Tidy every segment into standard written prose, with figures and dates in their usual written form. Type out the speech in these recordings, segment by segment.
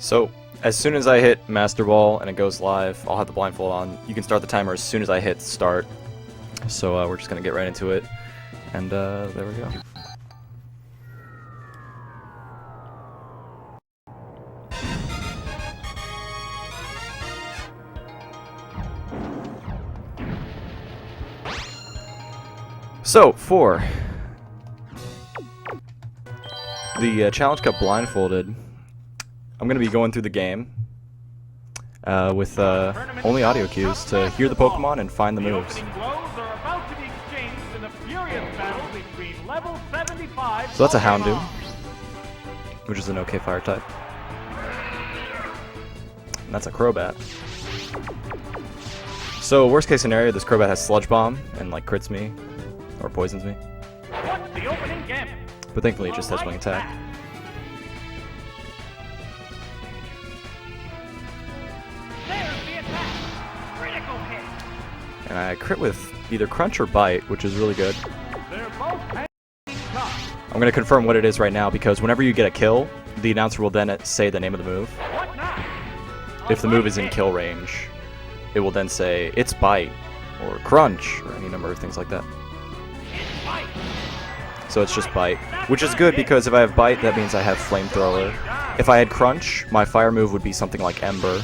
So, as soon as I hit Master Ball and it goes live, I'll have the blindfold on. You can start the timer as soon as I hit start. So we're just going to get right into it. And there we go. So, for the Challenge Cup Blindfolded, I'm going to be going through the game with only audio cues to hear the Pokemon and find the moves. So that's a Houndoom, which is an okay fire type. And that's a Crobat. So worst case scenario, this Crobat has Sludge Bomb and like crits me or poisons me. But thankfully it just has Wing Attack. And I crit with either Crunch or Bite, which is really good. I'm going to confirm what it is right now, because whenever you get a kill, the announcer will then say the name of the move. If the move is in kill range, it will then say, it's Bite, or Crunch, or any number of things like that. So it's just Bite, which is good, because if I have Bite, that means I have Flamethrower. If I had Crunch, my fire move would be something like Ember,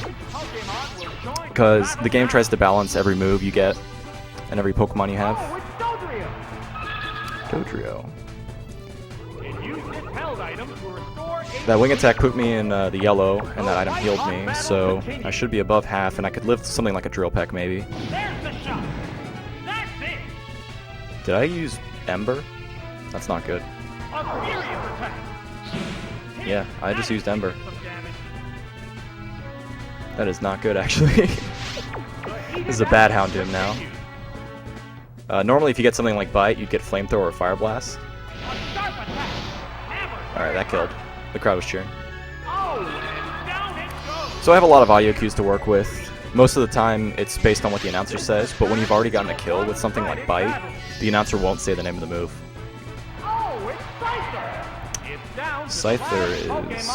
because the game tries to balance every move you get and every Pokemon you have. Dodrio. That Wing Attack put me in the yellow, and that item healed me, so I should be above half, and I could lift something like a Drill Peck, maybe. Did I use Ember? That's not good. Yeah, I just used Ember. That is not good, actually. This is a bad Houndoom now. Normally, if you get something like Bite, you'd get Flamethrower or Fire Blast. Alright, that killed. The crowd was cheering. So I have a lot of audio cues to work with. Most of the time, it's based on what the announcer says, but when you've already gotten a kill with something like Bite, the announcer won't say the name of the move. Scyther is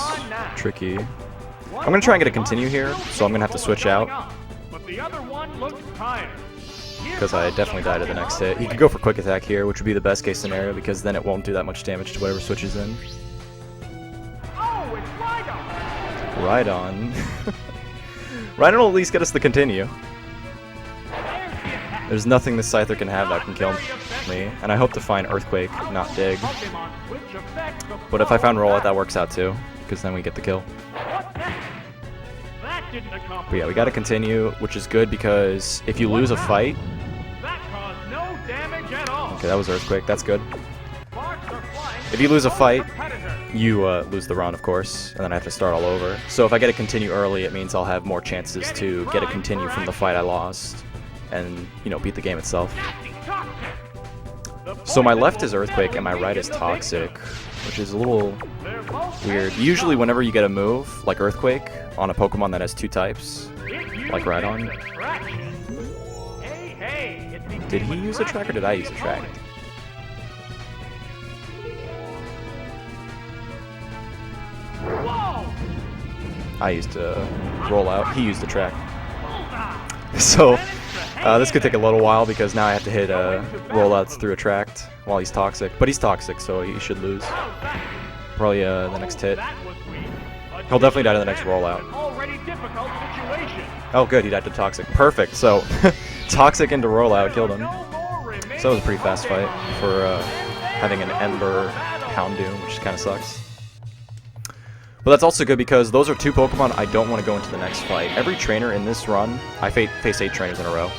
tricky. I'm going to try and get a continue here, so I'm going to have to switch out. Because I definitely died at the next hit. He could go for Quick Attack here, which would be the best case scenario, because then it won't do that much damage to whatever switches in. Rhydon. Rhydon will at least get us the continue. There's nothing this Scyther can have that can kill me, and I hope to find Earthquake, not Dig. But if I found Rollout, that works out too, because then we get the kill. But yeah, we gotta continue, which is good because if you lose a fight... Okay, that was Earthquake, that's good. If you lose a fight, you lose the round, of course, and then I have to start all over. So if I get a continue early, it means I'll have more chances to get a continue from the fight I lost, and, you know, beat the game itself. So my left is Earthquake and my right is Toxic, which is a little weird. Usually whenever you get a move, like Earthquake, on a Pokemon that has two types, like Rhydon. Did he use a track or did I use a track? I used a Rollout, he used a track. So, this could take a little while because now I have to hit Rollouts through Attract while he's Toxic. But he's Toxic, so he should lose. Probably the next hit. He'll definitely die to the next Rollout. Oh good, he died to Toxic. Perfect, so Toxic into Rollout killed him. So it was a pretty fast fight for having an Ember Houndoom, which kind of sucks. But that's also good because those are two Pokemon I don't want to go into the next fight. Every trainer in this run, I face 8 trainers in a row.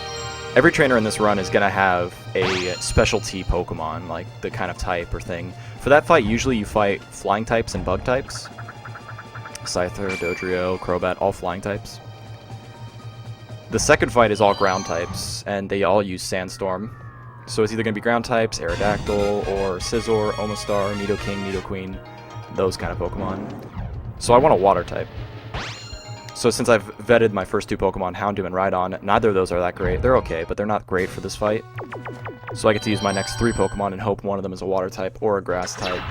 Every trainer in this run is going to have a specialty Pokemon, like the kind of type or thing. For that fight, usually you fight flying types and bug types. Scyther, Dodrio, Crobat, all flying types. The second fight is all ground types, and they all use Sandstorm. So it's either going to be ground types, Aerodactyl, or Scizor, Omastar, Nidoking, Nidoqueen, those kind of Pokemon. So I want a water type. So since I've vetted my first two Pokemon, Houndoom and Rhydon, neither of those are that great. They're okay, but they're not great for this fight. So I get to use my next 3 Pokemon and hope one of them is a water type or a grass type.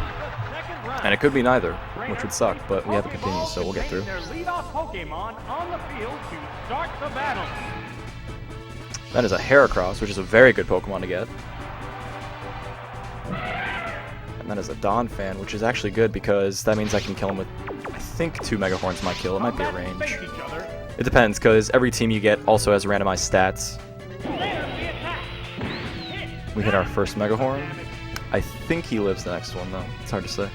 And it could be neither, which would suck, but we have a continue, so we'll get through. That is a Heracross, which is a very good Pokemon to get. And that is a Donphan, which is actually good because that means I can kill him with, I think 2 Mega Horns might kill. It might be a range. It depends, because every team you get also has randomized stats. We hit our first Mega Horn. I think he lives the next one, though. It's hard to say.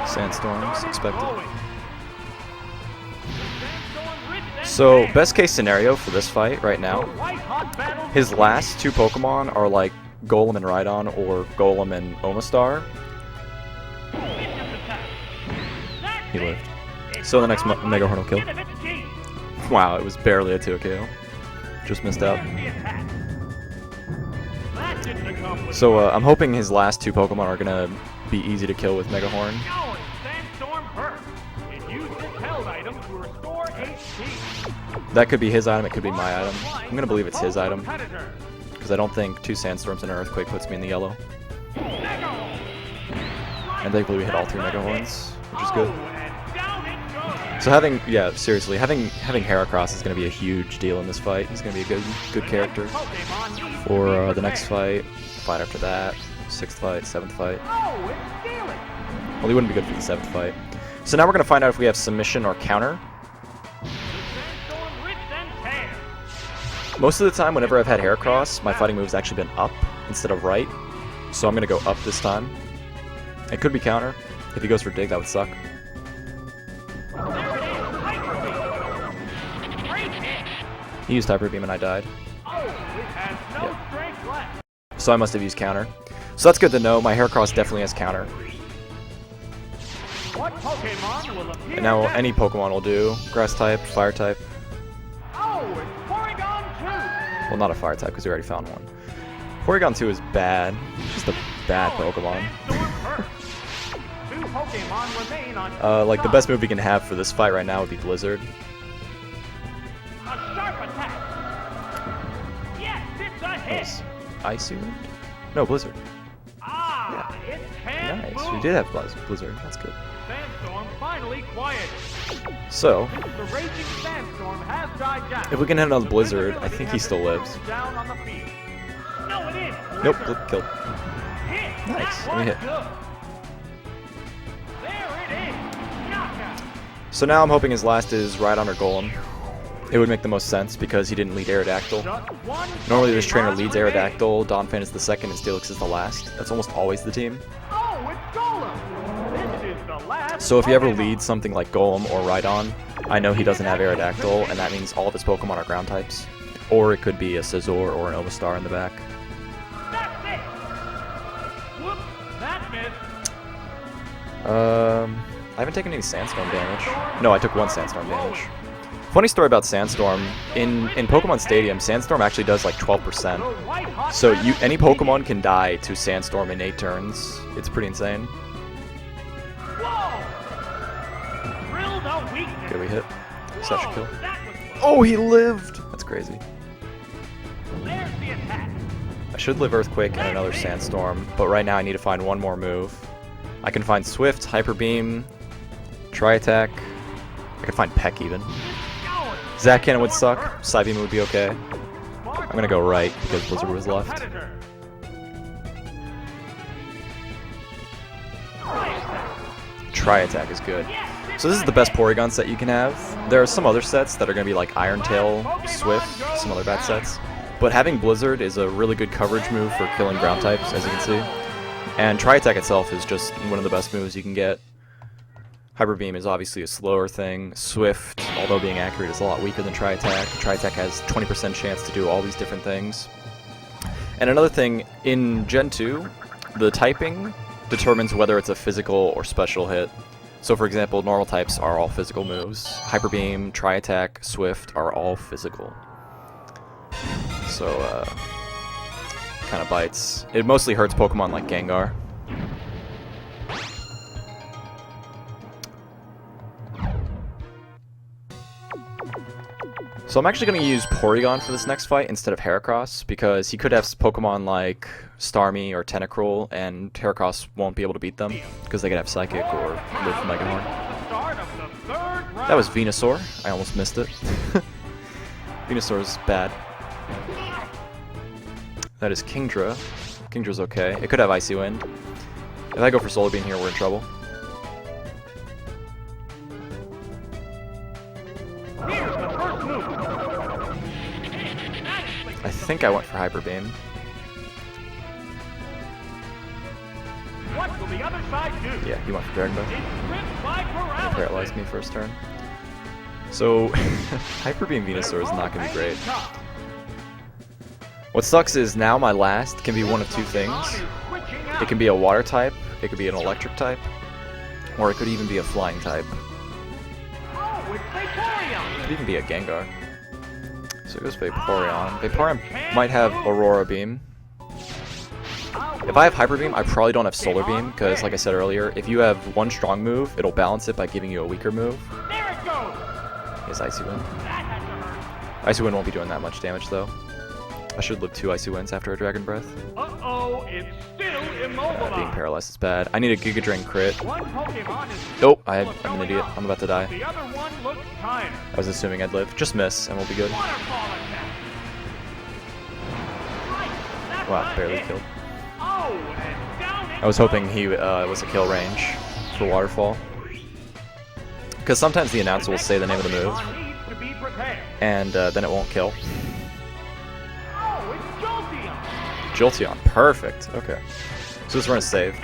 Sandstorms expected. So, best case scenario for this fight right now, his last 2 Pokemon are like Golem and Rhydon or Golem and Omastar. He lived. So the next Mega Horn will kill. Wow, it was barely a 2 KO. Just missed out. So I'm hoping his last 2 Pokemon are gonna be easy to kill with Mega Horn. That could be his item, it could be my item. I'm gonna believe it's his item, because I don't think 2 Sandstorms and an Earthquake puts me in the yellow. And thankfully we hit all 3 Mega Horns, which is good. So seriously, having Heracross is gonna be a huge deal in this fight. He's gonna be a good character for the next fight after that, 6th fight, 7th fight. Well, he wouldn't be good for the 7th fight. So now we're gonna find out if we have submission or counter. Most of the time, whenever I've had Heracross, my fighting move's actually been up instead of right. So I'm gonna go up this time. It could be counter. If he goes for dig, that would suck. He used Hyper Beam and I died. Yeah. So I must have used counter. So that's good to know. My Heracross definitely has counter. And now any Pokemon will do. Grass type, fire type. Well, not a fire type because we already found one. Porygon 2 is bad. Just a bad Pokemon. Like the best move we can have for this fight right now would be Blizzard. Icy Wind? No, Blizzard. Yeah. Nice. We did have Blizzard. That's good. So, if we can hit another Blizzard, I think he still lives. Nope, killed. Nice. Let me hit. So now I'm hoping his last is Rhydon or Golem. It would make the most sense because he didn't lead Aerodactyl. Normally this trainer leads Aerodactyl, Donphan is the second, and Steelix is the last. That's almost always the team. So if he ever leads something like Golem or Rhydon, I know he doesn't have Aerodactyl, and that means all of his Pokemon are ground types. Or it could be a Scizor or an Omastar in the back. I haven't taken any Sandstorm damage. No, I took 1 Sandstorm damage. Funny story about Sandstorm, in Pokemon Stadium, Sandstorm actually does like 12%. So any Pokemon can die to Sandstorm in 8 turns. It's pretty insane. Okay, we hit. Such a kill. Oh, he lived! That's crazy. I should live Earthquake and another Sandstorm, but right now I need to find one more move. I can find Swift, Hyper Beam, Tri-Attack. I can find Peck even. Zac Cannon would suck. Psybeam would be okay. I'm gonna go right because Blizzard was left. Tri-Attack is good. So this is the best Porygon set you can have. There are some other sets that are gonna be like Iron Tail, Swift, some other bad sets. But having Blizzard is a really good coverage move for killing ground types, as you can see. And Tri-Attack itself is just one of the best moves you can get. Hyper Beam is obviously a slower thing. Swift, although being accurate, is a lot weaker than Tri-Attack. Tri-Attack has 20% chance to do all these different things. And another thing, in Gen 2, the typing determines whether it's a physical or special hit. So for example, normal types are all physical moves. Hyper Beam, Tri-Attack, Swift are all physical. So, kind of bites. It mostly hurts Pokemon like Gengar. So I'm actually going to use Porygon for this next fight instead of Heracross, because he could have Pokemon like Starmie or Tentacruel, and Heracross won't be able to beat them, because they could have Psychic or live from Mega Horn. That was Venusaur. I almost missed it. Venusaur's bad. That is Kingdra. Kingdra's okay. It could have Icy Wind. If I go for Solar Beam here, we're in trouble. I think I went for Hyper Beam. What will the other side do? Yeah, he went for Dragon Breath. He Paralyzed me first turn. So, Hyper Beam Venusaur is not going to be great. What sucks is now my last can be one of two things. It can be a Water type, it could be an Electric type, or it could even be a Flying type. It could even be a Gengar. So it goes Vaporeon. Vaporeon might have Aurora Beam. If I have Hyper Beam, I probably don't have Solar Beam, because like I said earlier, if you have one strong move, it'll balance it by giving you a weaker move. He has Icy Wind. Icy Wind won't be doing that much damage though. I should live 2 Icy Winds after a Dragon Breath. Uh-oh, it's still immobilized. Being paralyzed is bad. I need a Giga Drain crit. Nope, I'm an idiot. I'm about to die. The other one looks tired. I was assuming I'd live. Just miss, and we'll be good. Wow, barely killed. I was hoping he was a kill range for Waterfall. Because sometimes the announcer will say the name of the move, and then it won't kill. Jolteon, perfect. Okay. So this run is saved.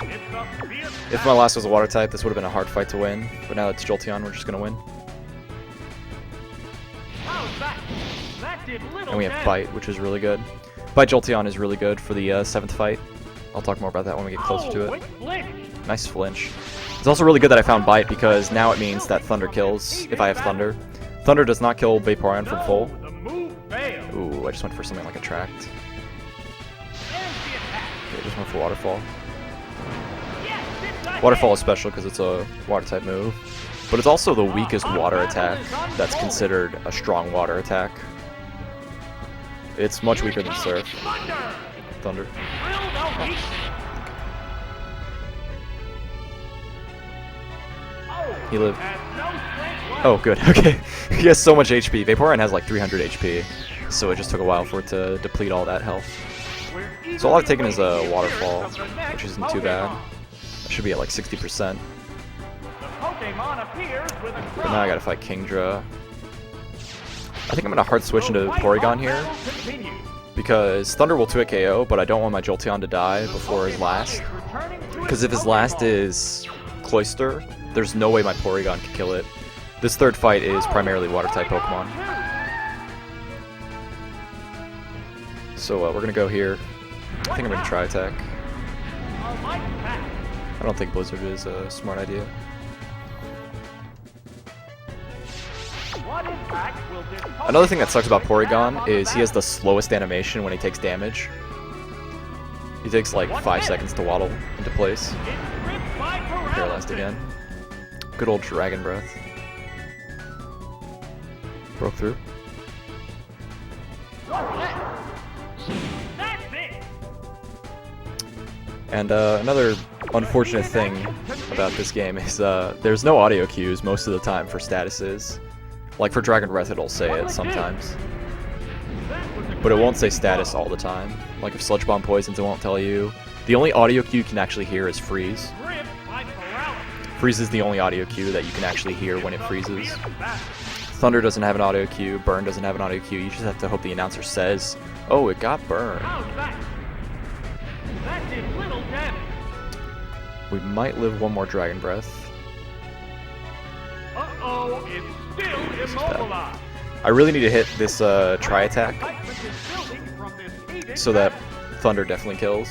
If my last was a Water type, this would have been a hard fight to win. But now it's Jolteon, we're just going to win. And we have Bite, which is really good. Bite Jolteon is really good for the 7th fight. I'll talk more about that when we get closer to it. Nice flinch. It's also really good that I found Bite, because now it means that Thunder kills if I have Thunder. Thunder does not kill Vaporeon from full. Ooh, I just went for something like Attract. Okay, just went for Waterfall. Waterfall is special because it's a Water type move, but it's also the weakest water attack that's considered a strong water attack. It's much weaker than Surf. Thunder. He lived. Oh, good. Okay. He has so much HP. Vaporeon has like 300 HP, so it just took a while for it to deplete all that health. So all I've taken is a Waterfall, which isn't too bad. I should be at like 60%. But now I gotta fight Kingdra. I think I'm gonna hard switch into Porygon here, because Thunder will 2-hit KO, but I don't want my Jolteon to die before his last. Because if his last is Cloyster, there's no way my Porygon can kill it. This 3rd fight is primarily Water-type Pokemon. So we're gonna go here. I think I'm gonna try attack. I don't think Blizzard is a smart idea. Another thing that sucks about Porygon is he has the slowest animation when he takes damage. He takes like 5 seconds to waddle into place. Paralyzed again. Good old Dragon Breath. Broke through. And another unfortunate thing about this game is there's no audio cues most of the time for statuses. Like for Dragon Breath it'll say it sometimes. But it won't say status all the time. Like if Sludge Bomb poisons, it won't tell you. The only audio cue you can actually hear is Freeze. Freeze is the only audio cue that you can actually hear when it freezes. Thunder doesn't have an audio cue, Burn doesn't have an audio cue, you just have to hope the announcer says, oh, it got burned. We might live one more Dragon Breath. Uh-oh, it's still immobilized. I really need to hit this Tri-Attack so that Thunder definitely kills.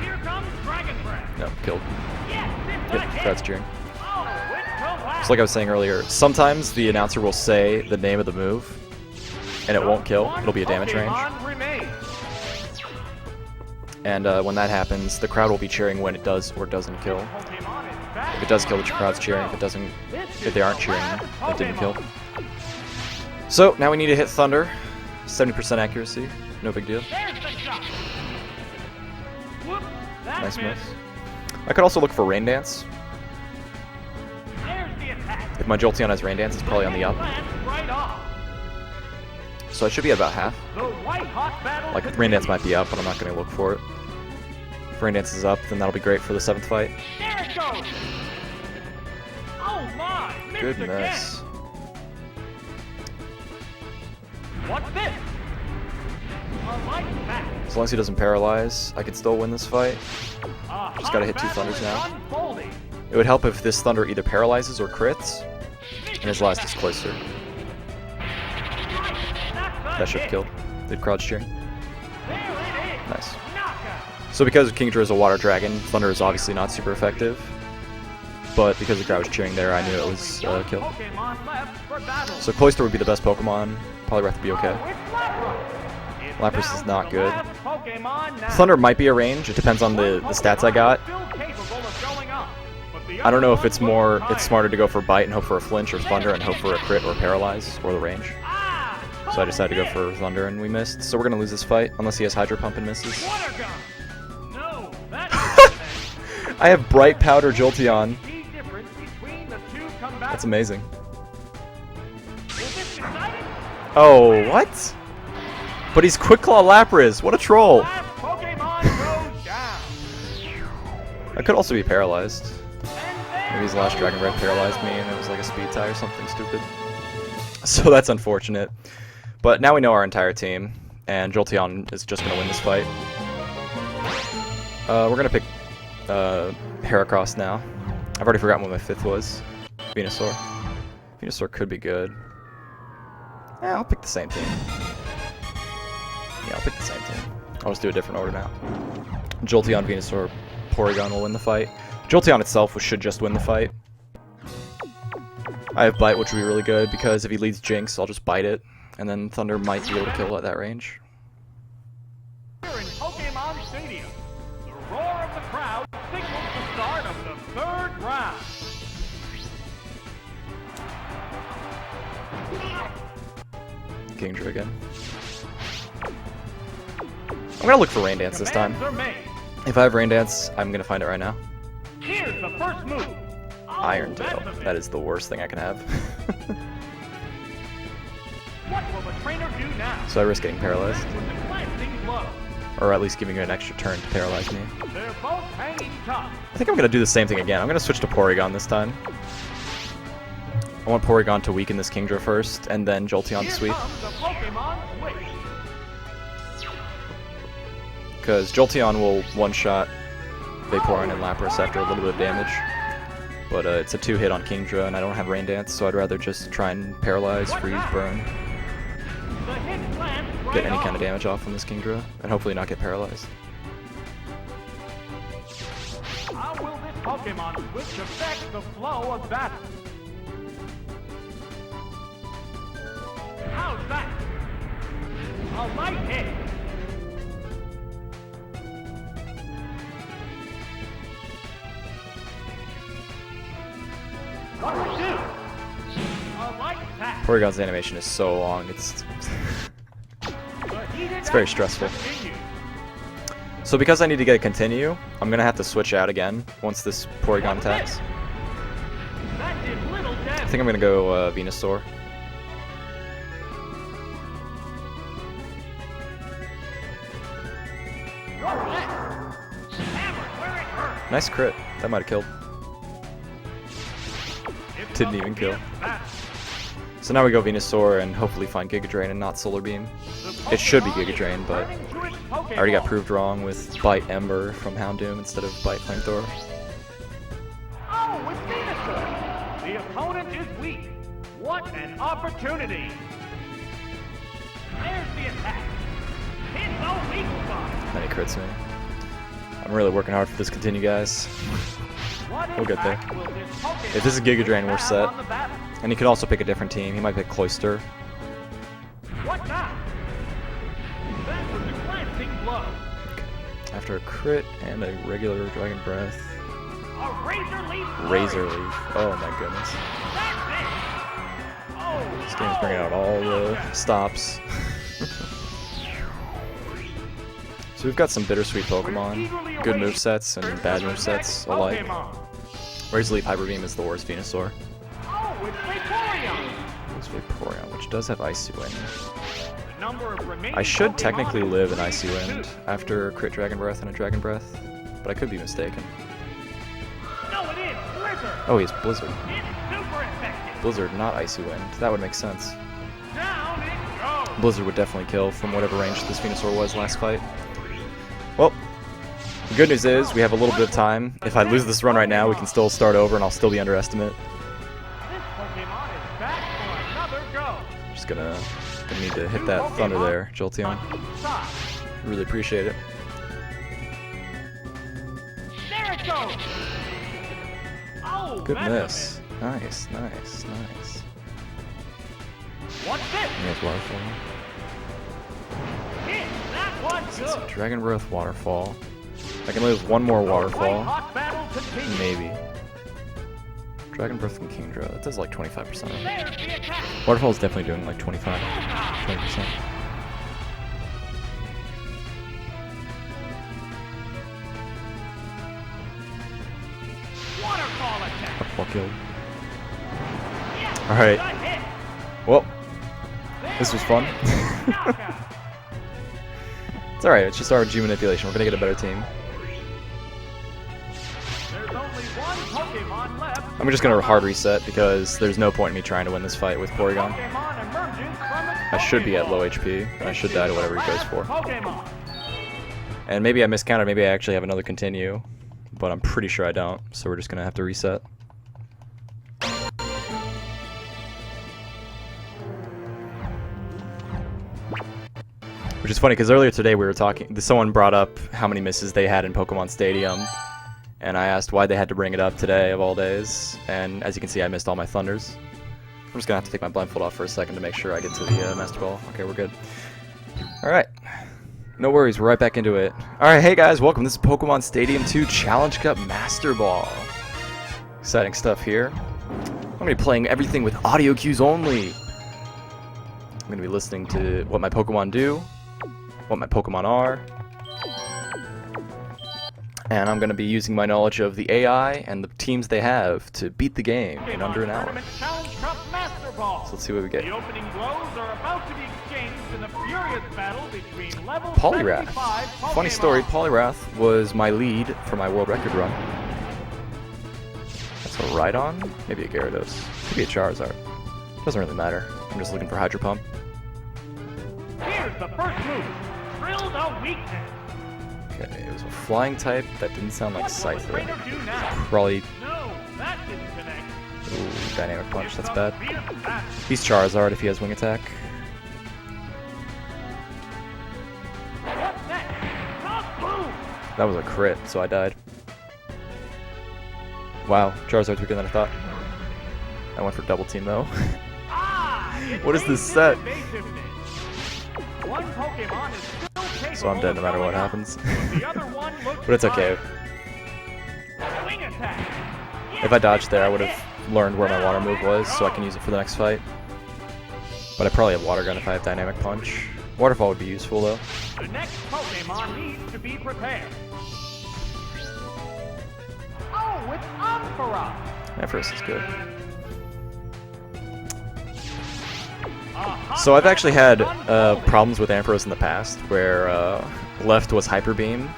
Here comes Dragon Breath. No, killed. Yep, crowd's cheering. Just like I was saying earlier, sometimes the announcer will say the name of the move, and it won't kill. It'll be a damage range. And when that happens, the crowd will be cheering when it does or doesn't kill. If it does kill, the crowd's cheering. If it doesn't, if they aren't cheering, it didn't kill. So now we need to hit Thunder. 70% accuracy. No big deal. There's the shot. Whoop, that Nice miss. missed. I could also look for Rain Dance. There's the attack. If my Jolteon has Rain Dance, it's probably on the up. Lands right off. So I should be at about half. The white hot battle Like, Rain Dance might be up, but I'm not going to look for it. If Rain Dance is up, then that'll be great for the 7th fight. There it goes. Oh my! Missed Good again. miss. What's this? A light attack. As long as he doesn't paralyze, I could still win this fight. Just gotta hit 2 Thunders now. Unfolding. It would help if this Thunder either paralyzes or crits, and his last is closer. That should have killed. Did crouch cheering. There it is. Nice. Knockout. So because Kingdra is a water dragon, Thunder is obviously not super effective. But because the crowd was cheering there, I knew it was a kill. Pokemon left for battle. So Cloyster would be the best Pokemon. Probably have to be okay. Oh, it's Lapras. It's Lapras down is to not the good. last Pokemon now. Thunder might be a range. It depends on the stats I got. Still capable of going up, but the I don't know if other it's one more, looks it's tired. smarter to go for Bite and hope for a flinch, or Thunder and hope for a crit or paralyze, or the range. Ah, So I decided to go for Thunder and we missed. So we're going to lose this fight, unless he has Hydro Pump and misses. Water gun. No, that's I have Bright Powder Jolteon. key difference between the two combatants. That's amazing. Is this exciting? Oh, what? But he's Quick Claw Lapras. What a troll. Last Pokemon goes down. I could also be paralyzed. And there Maybe his last Dragon Breath paralyzed me and it was like a speed tie or something stupid. So that's unfortunate. But now we know our entire team, and Jolteon is just going to win this fight. We're going to pick Heracross now. I've already forgotten what my 5th was. Venusaur. Venusaur could be good. Yeah, I'll pick the same team. Yeah, I'll pick the same team. I'll just do a different order now. Jolteon, Venusaur, Porygon will win the fight. Jolteon itself should just win the fight. I have Bite, which would be really good, because if he leads Jinx, I'll just Bite it. And then Thunder might be able to kill at that range. here in Pokemon Stadium. The roar of the crowd signals the start of the 3rd round. Kingdra again. I'm gonna look for Rain Dance this time. Commands are made. If I have Rain Dance, I'm gonna find it right now. Here's the first move. Oh, Iron that's Tail. a miss. That is the worst thing I can have. What will the trainer do now? So I risk getting paralyzed. With the glancing blow. Or at least giving you an extra turn to paralyze me. They're both hanging tough. I think I'm gonna do the same thing again. I'm gonna switch to Porygon this time. I want Porygon to weaken this Kingdra first, and then Jolteon to Here sweep. comes the Pokemon switch. Because Jolteon will one-shot Vaporeon and Lapras after a little bit of damage. But it's a 2-hit on Kingdra, and I don't have Rain Dance, so I'd rather just try and paralyze, freeze, burn, The hit lands right get any kind of off. damage off from this Kingdra, and hopefully not get paralyzed. How will this Pokemon switch affect the flow of battle? How's that? A light hit. What to do? A light attack. Porygon's animation is so long, it's It's very stressful. So because I need to get a continue, I'm gonna have to switch out again once this Porygon attacks. That did little I damage. think I'm gonna go Venusaur. Hammer where it hurts. Nice crit. That might have killed. It's Didn't a even kill. fierce battle. So now we go Venusaur and hopefully find Giga Drain and not Solar Beam. It should be Giga Drain, but I already got proved wrong with Bite Ember from Houndoom instead of Bite Flamethrower. Oh, it's Venusaur! The opponent is weak. What an opportunity! There's the attack. Hit no weak spot. Then he crits me. I'm really working hard for this continue, guys. What We'll get there. impact will this Pokemon If this is Giga Drain, we're have set. on the battle? And he could also pick a different team. He might pick Cloyster. What now? That was a glancing blow. After a crit and a regular Dragon Breath. A razor leaf. Razor flurry. Leaf. Oh my goodness. That's it. Oh, This game's bringing out all the stops. So we've got some bittersweet Pokemon, good movesets and bad movesets alike. Razor Leaf Hyper Beam is the worst Venusaur. It's Vaporeon, which does have Icy Wind. I should technically live in Icy Wind after Crit Dragon Breath and a Dragon Breath, but I could be mistaken. Oh, he's Blizzard. Blizzard, not Icy Wind. That would make sense. Blizzard would definitely kill from whatever range this Venusaur was last fight. Well, the good news is we have a little bit of time. If I lose this run right now, we can still start over and I'll still be underestimate. Just gonna need to hit that Thunder there, Jolteon. Really appreciate it. Good miss. Nice, nice, nice. Nice waterfall. Dragon Breath, Waterfall. I can lose one more Waterfall. Maybe. Dragon Breath and Kingdra. That does like 25%. Waterfall is definitely doing like 20%. Waterfall killed. Alright. Well, this was fun. It's alright, it's just RNG manipulation. We're gonna get a better team. I'm just gonna hard reset because there's no point in me trying to win this fight with Porygon. I should be at low HP, and I should die to whatever he goes for. And maybe I miscounted, maybe I actually have another continue, but I'm pretty sure I don't, so we're just gonna have to reset. Which is funny because earlier today we were talking, someone brought up how many misses they had in Pokemon Stadium, and I asked why they had to bring it up today of all days, and as you can see I missed all my Thunders. I'm just gonna have to take my blindfold off for a second to make sure I get to the Master Ball. Okay, we're good. Alright. No worries, we're right back into it. Alright, hey guys, welcome. This is Pokemon Stadium 2 Challenge Cup Master Ball. Exciting stuff here. I'm gonna be playing everything with audio cues only. I'm gonna be listening to what my Pokemon do, what my Pokemon are, and I'm going to be using my knowledge of the AI and the teams they have to beat the game in under an hour. So let's see what we get. Poliwrath. Funny story, Poliwrath was my lead for my world record run. That's a Rhydon? Maybe a Gyarados. Could be a Charizard. Doesn't really matter. I'm just looking for Hydro Pump. Here's the first move. Drill the weakness. Okay, it was a flying type. That didn't sound like Scyther. Probably. No, that didn't connect. Ooh, Dynamic Punch. That's bad. He's Charizard if he has Wing Attack. That was a crit, so I died. Wow, Charizard's weaker than I thought. I went for double team though. What is this set? So I'm dead no matter what happens. But it's okay. If I dodged there, I would have learned where my water move was, so I can use it for the next fight. But I probably have Water Gun if I have Dynamic Punch. Waterfall would be useful though. The next Pokemon needs to be prepared. Oh, it's Ampharos! Ampharos is good. So I've actually had problems with Ampharos in the past, where left was Hyper Beam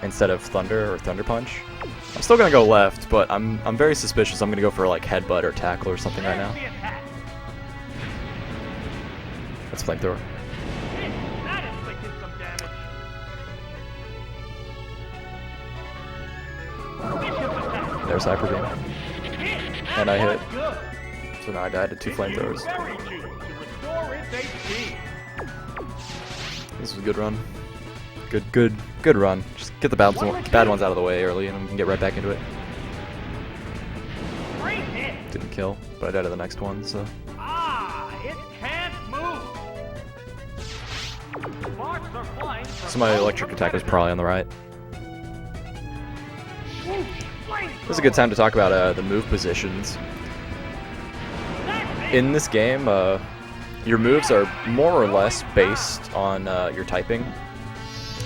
instead of Thunder or Thunder Punch. I'm still gonna go left, but I'm very suspicious. I'm gonna go for like Headbutt or Tackle or something right now. That's Flamethrower. There's Hyper Beam, and I hit. So now I died to 2 Flamethrowers. This was a good run. Good run. Just get the bad ones out of the way early and we can get right back into it. Didn't kill, but I died to the next one, so. It can't move. So my electric attack was probably on the right. This is a good time to talk about the move positions. in this game, your moves are more or less based on your typing.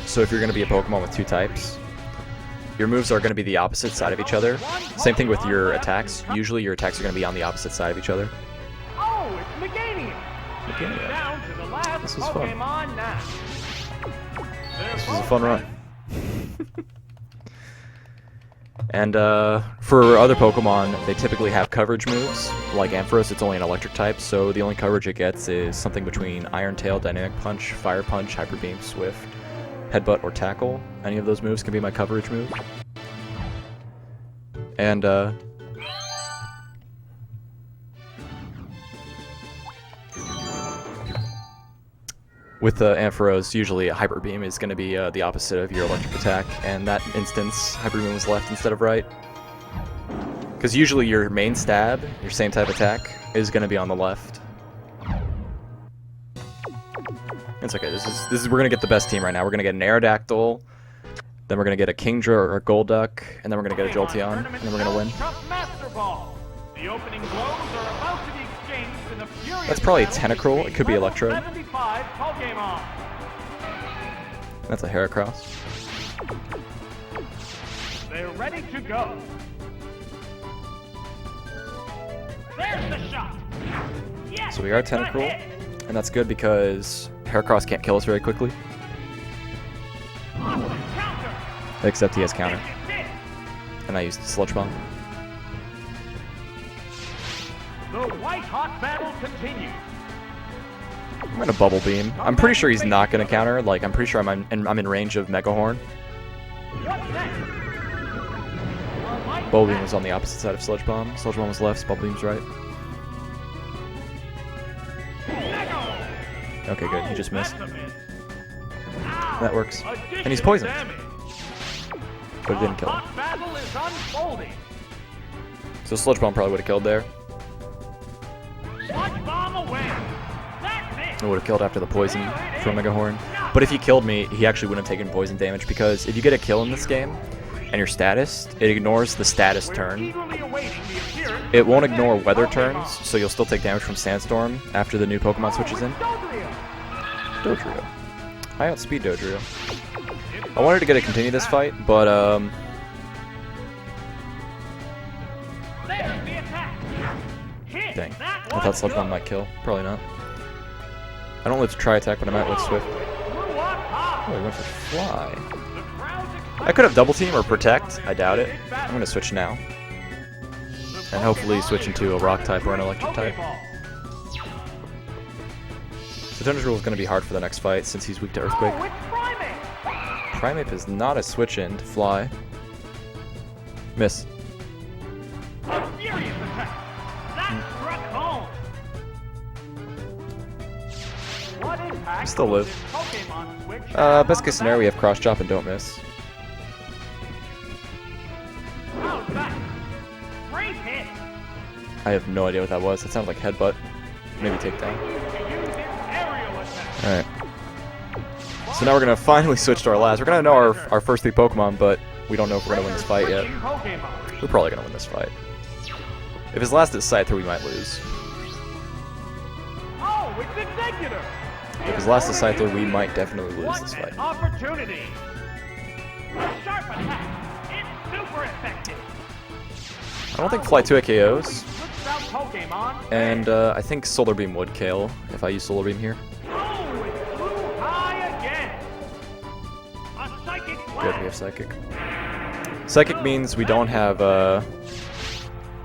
So if you're going to be a Pokemon with 2 types, your moves are going to be the opposite side of each other. Same thing with your attacks. Usually your attacks are going to be on the opposite side of each other. Oh, it's Meganium. Meganium. Down to the last This was fun. Pokemon now. This was a fun run. And for other Pokemon, they typically have coverage moves. Like Ampharos, it's only an electric type, so the only coverage it gets is something between Iron Tail, Dynamic Punch, Fire Punch, Hyper Beam, Swift, Headbutt, or Tackle. Any of those moves can be my coverage move. And with Ampharos, usually a Hyper Beam is going to be the opposite of your electric attack, and that instance, Hyper Beam was left instead of right. Because usually your main stab, your same type attack, is going to be on the left. It's okay, this is we're going to get the best team right now. We're going to get an Aerodactyl, then we're going to get a Kingdra or a Golduck, and then we're going to get a Jolteon, and then we're going to win. The opening blows are about to be exchanged in the furious That's probably a battle Tentacruel. between It could be Electrode. 75 Pokemon. That's a Heracross. They're ready to go. There's the shot. Yes, So we are it's a Tentacruel, hit. and that's good because Heracross can't kill us very quickly, Counter. except he has counter. It's hit. And I used Sludge Bomb. The white-hot battle continues. I'm gonna Bubble Beam. I'm pretty sure he's not gonna counter. Like, I'm pretty sure I'm in range of Mega Horn. What's next? Bubble Beam was on the opposite side of Sludge Bomb. Sludge Bomb was left, Bubble Beam's right. Okay, good. He just missed. That works. And he's poisoned. But it didn't kill him. Battle is unfolding. So Sludge Bomb probably would have killed there. Sludge bomb away. That's It it. would have killed after the poison from Mega Horn. But if he killed me, he actually wouldn't have taken poison damage, because if you get a kill in this game, and your status, it ignores the status turn. Eagerly awaiting the appearance It of won't the ignore next weather Pokemon. turns, so you'll still take damage from Sandstorm after the new Pokemon switches in. Dodrio. Dodrio. I outspeed Dodrio. I wanted to get to continue this fight, but There's the attack. Hit. dang. That I thought was Sludge Bomb good. might kill. Probably not. I don't live to try attack, but I might with Swift. Threw up high. Oh, he went for Fly. The crowd's I could have Double Team or Protect. I doubt it. I'm gonna switch now. And hopefully switch into a Rock type or an Electric type. So Tundra is going to be hard for the next fight since he's weak to Earthquake. Oh, it's Primate. Primeape is not a switch in to Fly. Miss. A furious attack. That struck home. What impact Still will live. this Pokemon switch have Best on case the scenario, we have Cross Chop and don't miss. battle? How's that? Great hit. I have no idea what that was. That sounds like Headbutt. Maybe Takedown. To use its aerial attack. Alright. So now we're going to finally switch to our last. We're going to know our first 3 Pokemon, but we don't know if we're going to win this fight yet. Switching Pokemon. We're probably going to win this fight. If his last is Scyther, we might lose. Oh, it's Executor. If his last is Scyther, we might definitely lose this What fight. an opportunity. A sharp attack. It's super effective. I don't think Fly 2 KOs, Switched out Pokemon. and I think Solar Beam would KO if I use Solar Beam here. Oh, it flew high again. A psychic Good, we have blast. Psychic. Psychic means we don't have They're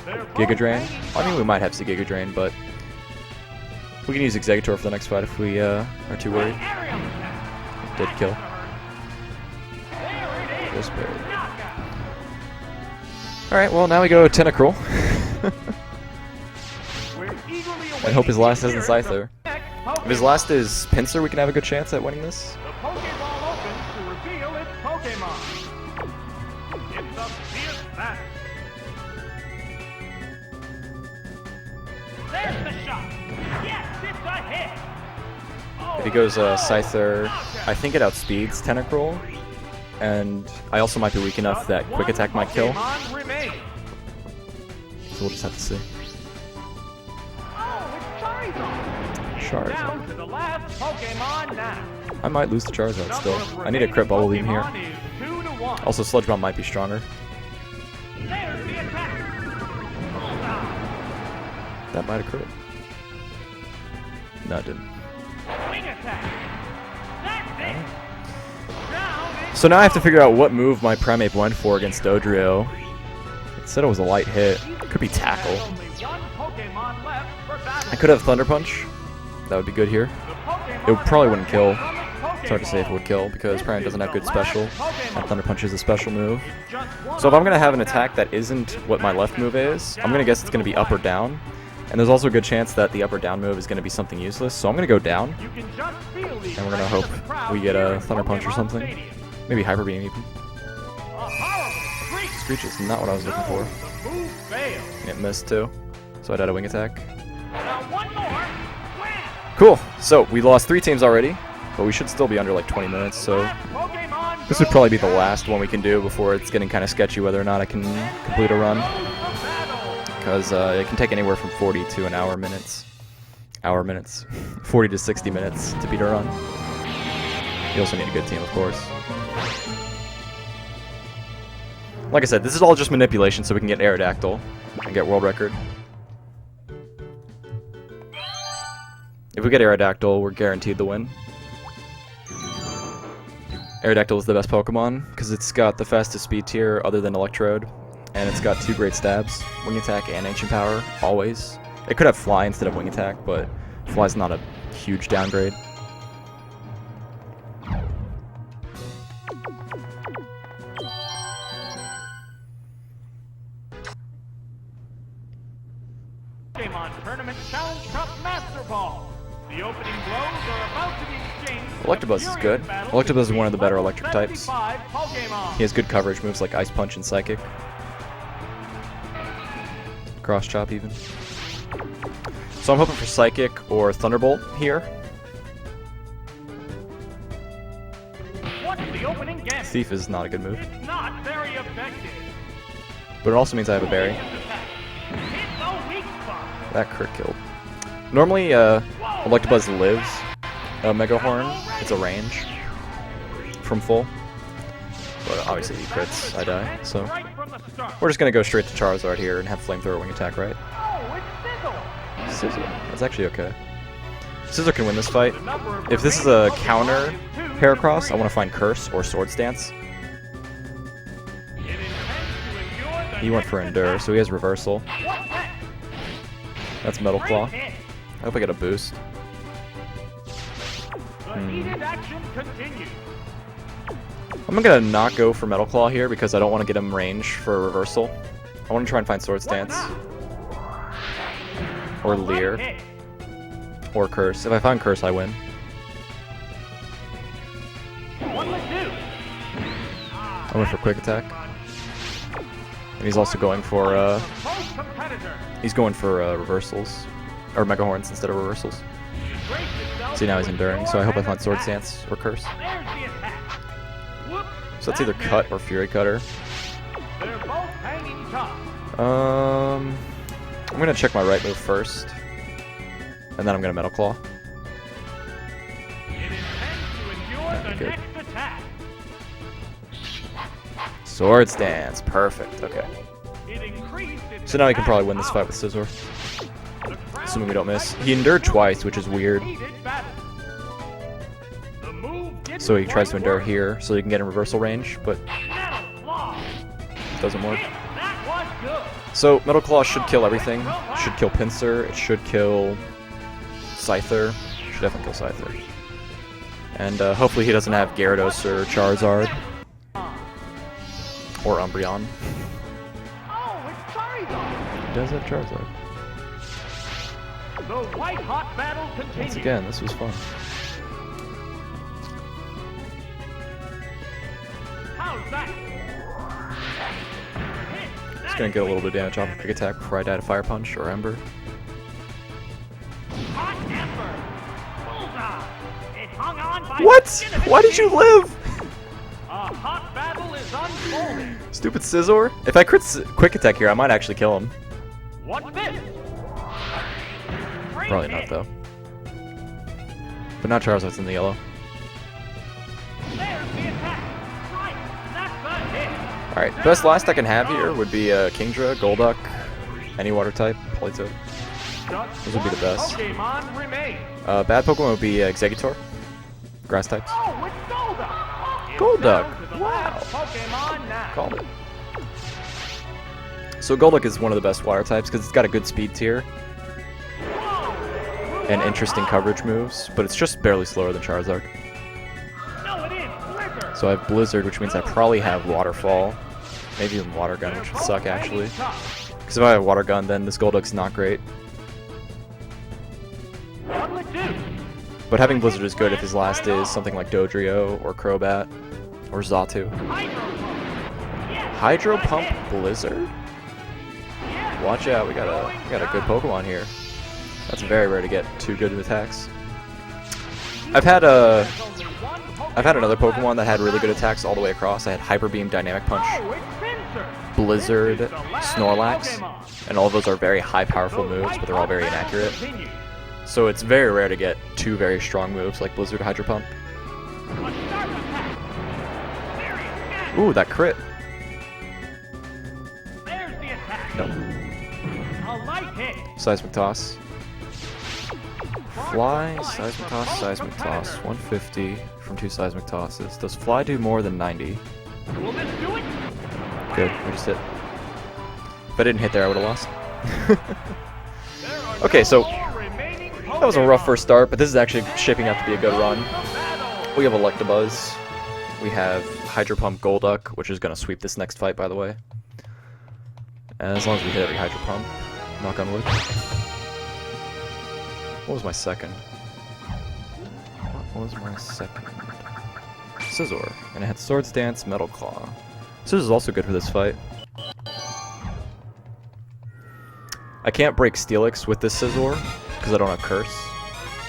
both Giga Drain. hanging I mean, we might have Giga Drain, but we can use Exeggutor for the next fight if we are too worried. aerial attack. Did kill. There it is. Just barely. Knockout. Alright, well, now we go Tentacruel. We're eagerly And hope his last isn't awaiting the Scyther. next If his Pokemon. last is Pinsir, we can have a good chance at winning this. The Pokeball opens to reveal its Pokemon. It's a fierce battle. There's the shot. Yes, it's a hit. Oh, If he goes no. Scyther, I think it outspeeds Tentacruel. And I also might be weak enough that Quick Attack might kill. Pokemon remains. So we'll just have to see. Oh, Charizard. Down to the last Pokemon now. I might lose to Charizard still. Number of I need a crit Bubble Beam here. Pokemon is 2 to 1. Also, Sludge Bomb might be stronger. There's the attack. That might have crit. No, it didn't. Wing attack. That's it. Down it So now I have to figure out what move my Primeape went for against Dodrio. It said it was a light hit. It could be Tackle. There's only one Pokemon left for battle. I could have Thunder Punch. That would be good here. The Pokemon It probably wouldn't kill. from its It's hard to say if it would kill because Primeape doesn't have good special. And Pokemon. Thunder Punch is a special move. Just one So if I'm going to have an attack that isn't what my left move is, I'm going to guess it's going to be up or down. And there's also a good chance that the up or down move is going to be something useless. So I'm going to go down. You can just feel the And we're going to effect hope of the crowd we get here a in Thunder Punch or Pokemon something. Stadium. Maybe Hyper Beam even. A horrible freak. Screech is not what I was looking for. The move failed. It missed too. So I died a wing attack. Now one more. Wham! Cool. So we lost 3 teams already. But we should still be under like 20 minutes. So Pokemon this would probably be the last one we can do before it's getting kind of sketchy whether or not I can complete a run. Because it can take anywhere from 40 to an hour minutes. 40 to 60 minutes to beat a run. You also need a good team, of course. Like I said, this is all just manipulation so we can get Aerodactyl and get world record. If we get Aerodactyl, we're guaranteed the win. Aerodactyl is the best Pokemon because it's got the fastest speed tier other than Electrode. And it's got 2 great stabs, Wing Attack and Ancient Power, always. It could have Fly instead of Wing Attack, but Fly's not a huge downgrade. Pokemon Tournament Challenge Cup Master Ball. The opening blows are about to be exchanged. Electabuzz is good. Electabuzz is one of the better electric types. He has good coverage moves like Ice Punch and Psychic. Cross Chop even. So I'm hoping for Psychic or Thunderbolt here. What's the opening gambit? Thief is not a good move. It's not very effective. But it also means I have a berry. It's a weak spot. That crit killed. Normally, Electabuzz lives Mega Horn. It's a range from full. But obviously he crits, I die. So Right from the start. we're just going to go straight to Charizard here and have Flamethrower Wing Attack, right? Oh, it's Sizzle. Scissor. That's actually okay. Scissor can win this fight. The number of If this is a remaining counter Pokemon is 2 Heracross, to I want to find Curse or Sword Stance. 3. It intends to endure the He went for next Endure, attack. so he has Reversal. What's next? That's Metal Claw. Great hit. I hope I get a boost. The heated action continues. I'm going to not go for Metal Claw here because I don't want to get him range for a Reversal. I want to try and find Sword Stance. Or Leer. Hit. Or Curse. If I find Curse, I win. What'll it do? I went for Quick Attack. And he's also going for, Close competitor. he's going for Reversals. Or Mega Horns instead of Reversals. Brace yourself See, now he's to enduring, endure so I hope I an find Sword attack. Stance or Curse. There's the attack. Whoop. So that's either That's Cut it. or Fury Cutter. They're both hanging tough. I'm gonna check my right move first. And then I'm gonna Metal Claw. It intends to endure That'd the be good. next attack. Sword Stance, perfect, okay. It increased its So now we can probably attack win this fight with Scizor. power. The crowd Assuming we don't miss. expects He endured a twice, which is weird. heated battle. The move didn't So he tries to quite endure work. here so he can get in reversal range, but Metal Claw. it doesn't work. Hit. That was good. So Metal Claw should kill everything. Should kill Pinsir, it should kill Scyther. Should definitely kill Scyther. And hopefully he doesn't have Gyarados or Charizard. Or Umbreon. Oh, it's Charizard. He does have Charizard. The white hot battle continues. Once again, this was fun. How's that? Just gonna get a little bit of damage off a Quick Attack before I die to Fire Punch or Ember. Hot Ember. Bullseye. It hung on by What? the skin of its Why did you teeth. live? A hot battle is unfolding. Stupid Scizor. If I crit Quick Attack here, I might actually kill him. What's this? Great Probably not hit. though. but not Charizard's in the yellow. There's the attack. Right, that's a hit. Alright, best last I can have here would be Kingdra, Golduck, any water type, Politoed. Those would be the best. Pokemon remain. Bad Pokemon would be Exeggutor, grass types. Oh, it's Golduck. Golduck. It's down to the Wow. last Pokemon now. Called it. So Golduck is one of the best water types because it's got a good speed tier and interesting coverage moves, but it's just barely slower than Charizard. No, it is Blizzard. So I have Blizzard, which means I probably have Waterfall, maybe even Water Gun, which would suck actually. Because if I have Water Gun, then this Golduck's not great. But having Blizzard is good if his last is something like Dodrio or Crobat or Xatu. Hydro Pump Blizzard? Watch out, we got a good Pokemon here. That's very rare to get two good attacks. I've had another Pokemon that had really good attacks all the way across. I had Hyper Beam, Dynamic Punch, Blizzard, Snorlax, and all of those are very high powerful moves, but they're all very inaccurate. So it's very rare to get two very strong moves like Blizzard, Hydro Pump. Ooh, that crit. No. Seismic Toss. Fly, Seismic Toss, Seismic Toss. 150 from 2 Seismic Tosses. Does Fly do more than 90? Good, I just hit. If I didn't hit there, I would have lost. Okay, so that was a rough first start, but this is actually shaping up to be a good run. We have Electabuzz. We have Hydro Pump Golduck, which is going to sweep this next fight, by the way. And as long as we hit every Hydro Pump, knock on wood. What was my second? What was my second? Scizor. And it had Swords Dance, Metal Claw. Scizor is also good for this fight. I can't break Steelix with this Scizor, because I don't have Curse.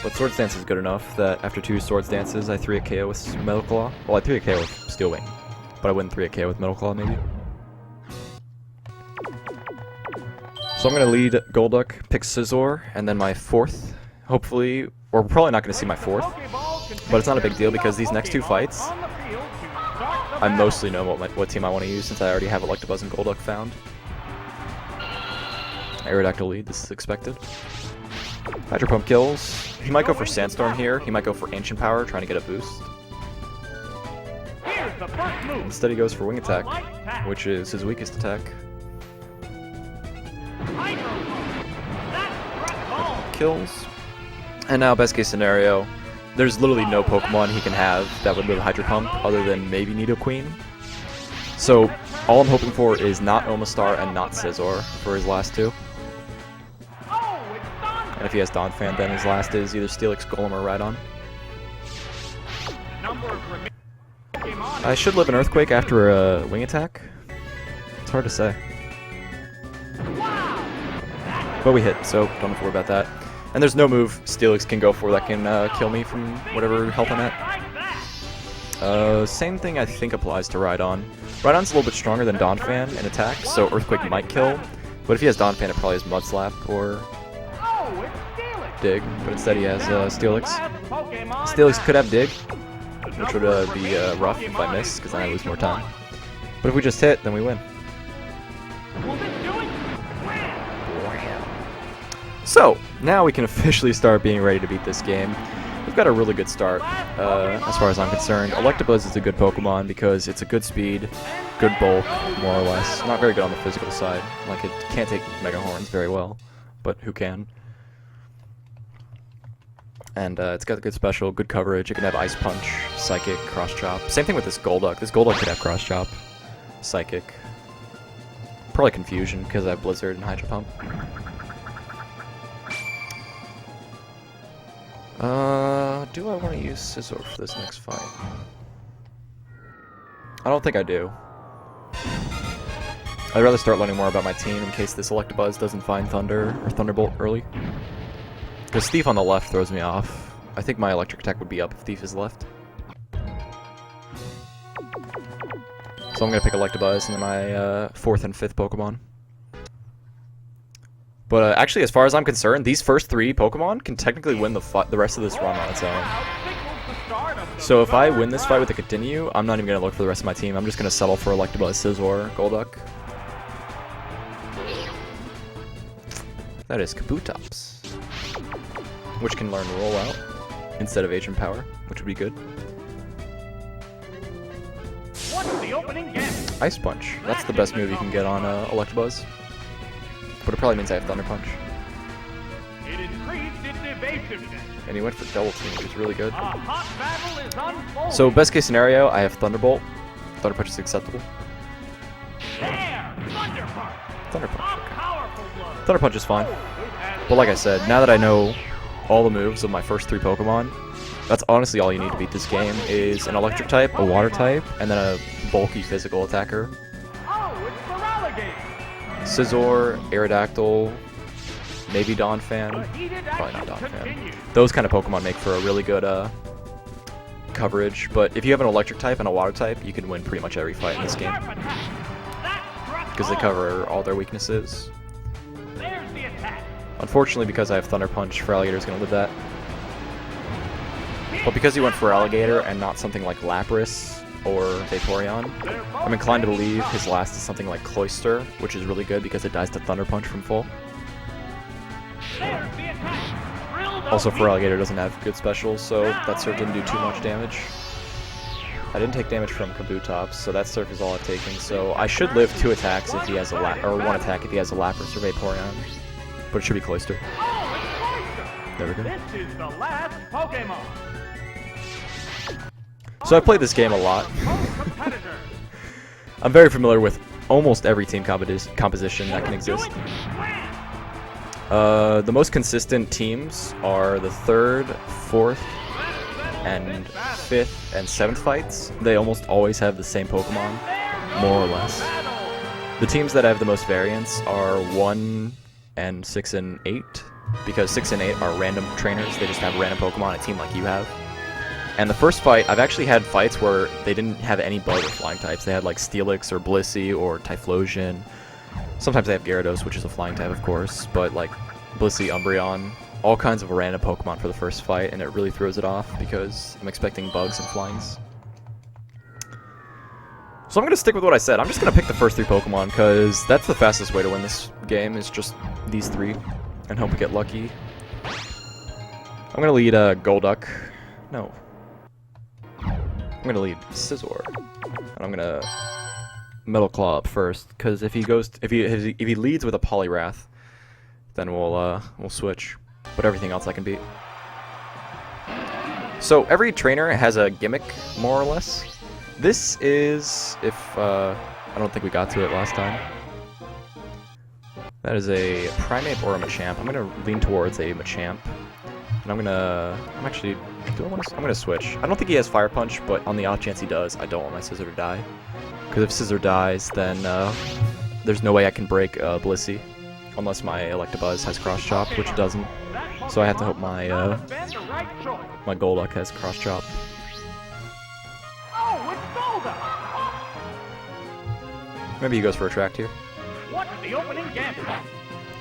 But Swords Dance is good enough that after 2 Swords Dances, I 3 a KO with Metal Claw. Well, I 3 a KO with Steel Wing, but I wouldn't 3 a KO with Metal Claw, maybe. So I'm going to lead Golduck, pick Scizor, and then my fourth, hopefully, or we're probably not going to see my fourth, but it's not a big deal because these next 2 fights, I mostly know what team I want to use since I already have Electabuzz and Golduck found. Aerodactyl lead, this is expected. Hydro Pump kills. He might go for Sandstorm here, he might go for Ancient Power, trying to get a boost. Instead he goes for Wing Attack, which is his weakest attack. Kills. And now, best case scenario, there's literally no Pokemon he can have that would live Hydro Pump other than maybe Nidoqueen. So, all I'm hoping for is not Omastar and not Scizor for his last 2. And if he has Donphan, then his last is either Steelix, Golem, or Rhydon. I should live an Earthquake after a Wing Attack. It's hard to say. But we hit, so don't have to worry about that. And there's no move Steelix can go for that can kill me from whatever health I'm at. Same thing I think applies to Rhydon. Rhydon's a little bit stronger than Donphan in attack, so Earthquake might kill. But if he has Donphan, it probably is Mud Slap or Dig. But instead he has Steelix. Steelix could have Dig, which would be rough if I miss, because then I lose more time. But if we just hit, then we win. So, now we can officially start being ready to beat this game. We've got a really good start, as far as I'm concerned. Electabuzz is a good Pokemon because it's a good speed, good bulk, more or less. Not very good on the physical side. Like, it can't take Mega Horns very well, but who can? And it's got a good special, good coverage. It can have Ice Punch, Psychic, Cross Chop. Same thing with this Golduck. This Golduck could have Cross Chop, Psychic. Probably Confusion because I have Blizzard and Hydro Pump. Do I want to use Scizor for this next fight? I don't think I do. I'd rather start learning more about my team in case this Electabuzz doesn't find Thunder or Thunderbolt early. Because Thief on the left throws me off. I think my electric attack would be up if Thief is left. So I'm going to pick Electabuzz and then my 4th and 5th Pokemon. But actually, as far as I'm concerned, these first 3 Pokemon can technically win the rest of this run on its own. So if I win this fight with a continue, I'm not even going to look for the rest of my team. I'm just going to settle for Electabuzz, Scizor, Golduck. That is Kabutops, which can learn Roll Out instead of Agent Power, which would be good. What's the opening game? Ice Punch. That's the best move you can get on Electabuzz. But it probably means I have Thunder Punch. It increased its evasiveness. And he went for Double Team, which is really good. A hot battle is unfolding. So best case scenario, I have Thunderbolt. Thunder Punch is acceptable. There! Thunder Punch! Thunder Punch. A powerful blow. Thunder Punch is fine. But like I said, now that I know all the moves of my first 3 Pokemon, that's honestly all you need to beat this game, is an Electric type, a Water type, and then a bulky physical attacker. Oh, it's the Rowrow. Scizor, Aerodactyl, maybe Donphan. Probably not Donphan. Those kind of Pokemon make for a really good coverage, but if you have an Electric type and a Water type, you can win pretty much every fight in this game, because they cover all their weaknesses. There's the attack. Unfortunately, because I have Thunder Punch, Feraligator's gonna live that. But because he went for Alligator and not something like Lapras or Vaporeon, I'm inclined to believe his last is something like Cloyster, which is really good because it dies to Thunder Punch from full. There's the attack. Also, Feraligator doesn't have good specials, so that Surf didn't do too much damage. I didn't take damage from Kabutops, so that Surf is all I've taken. So I should live 2 attacks if he has a or 1 attack if he has a Lapras or Vaporeon. But it should be Cloyster. There we go. This is the last Pokemon. So I've played this game a lot. I'm very familiar with almost every team composition that can exist. The most consistent teams are the 3rd, 4th, and 5th and 7th fights. They almost always have the same Pokemon, more or less. The teams that have the most variance are 1 and 6 and 8, because 6 and 8 are random trainers. They just have random Pokemon, a team like you have. And the first fight, I've actually had fights where they didn't have any bug or flying types. They had like Steelix or Blissey or Typhlosion. Sometimes they have Gyarados, which is a flying type, of course, but like Blissey, Umbreon, all kinds of random Pokemon for the first fight, and it really throws it off because I'm expecting bugs and flyings. So I'm going to stick with what I said. I'm just going to pick the first 3 Pokemon because that's the fastest way to win this game, is just these 3, and hope we get lucky. I'm going to lead Golduck. No. I'm going to lead Scizor. And I'm going to Metal Claw up first, because if he leads with a Poliwrath, then we'll switch. But everything else I can beat. So every trainer has a gimmick, more or less. This is, if I don't think we got to it last time. That is a Primeape or a Machamp. I'm gonna lean towards a Machamp, and I'm gonna switch. I don't think he has Fire Punch, but on the off chance he does, I don't want my Scizor to die. Because if Scizor dies, then there's no way I can break Blissey, unless my Electabuzz has Cross Chop, which it doesn't. So I have to hope my my Golduck has Cross Chop. Oh, it's Golduck. Maybe he goes for a Attract here. What's the opening gambit?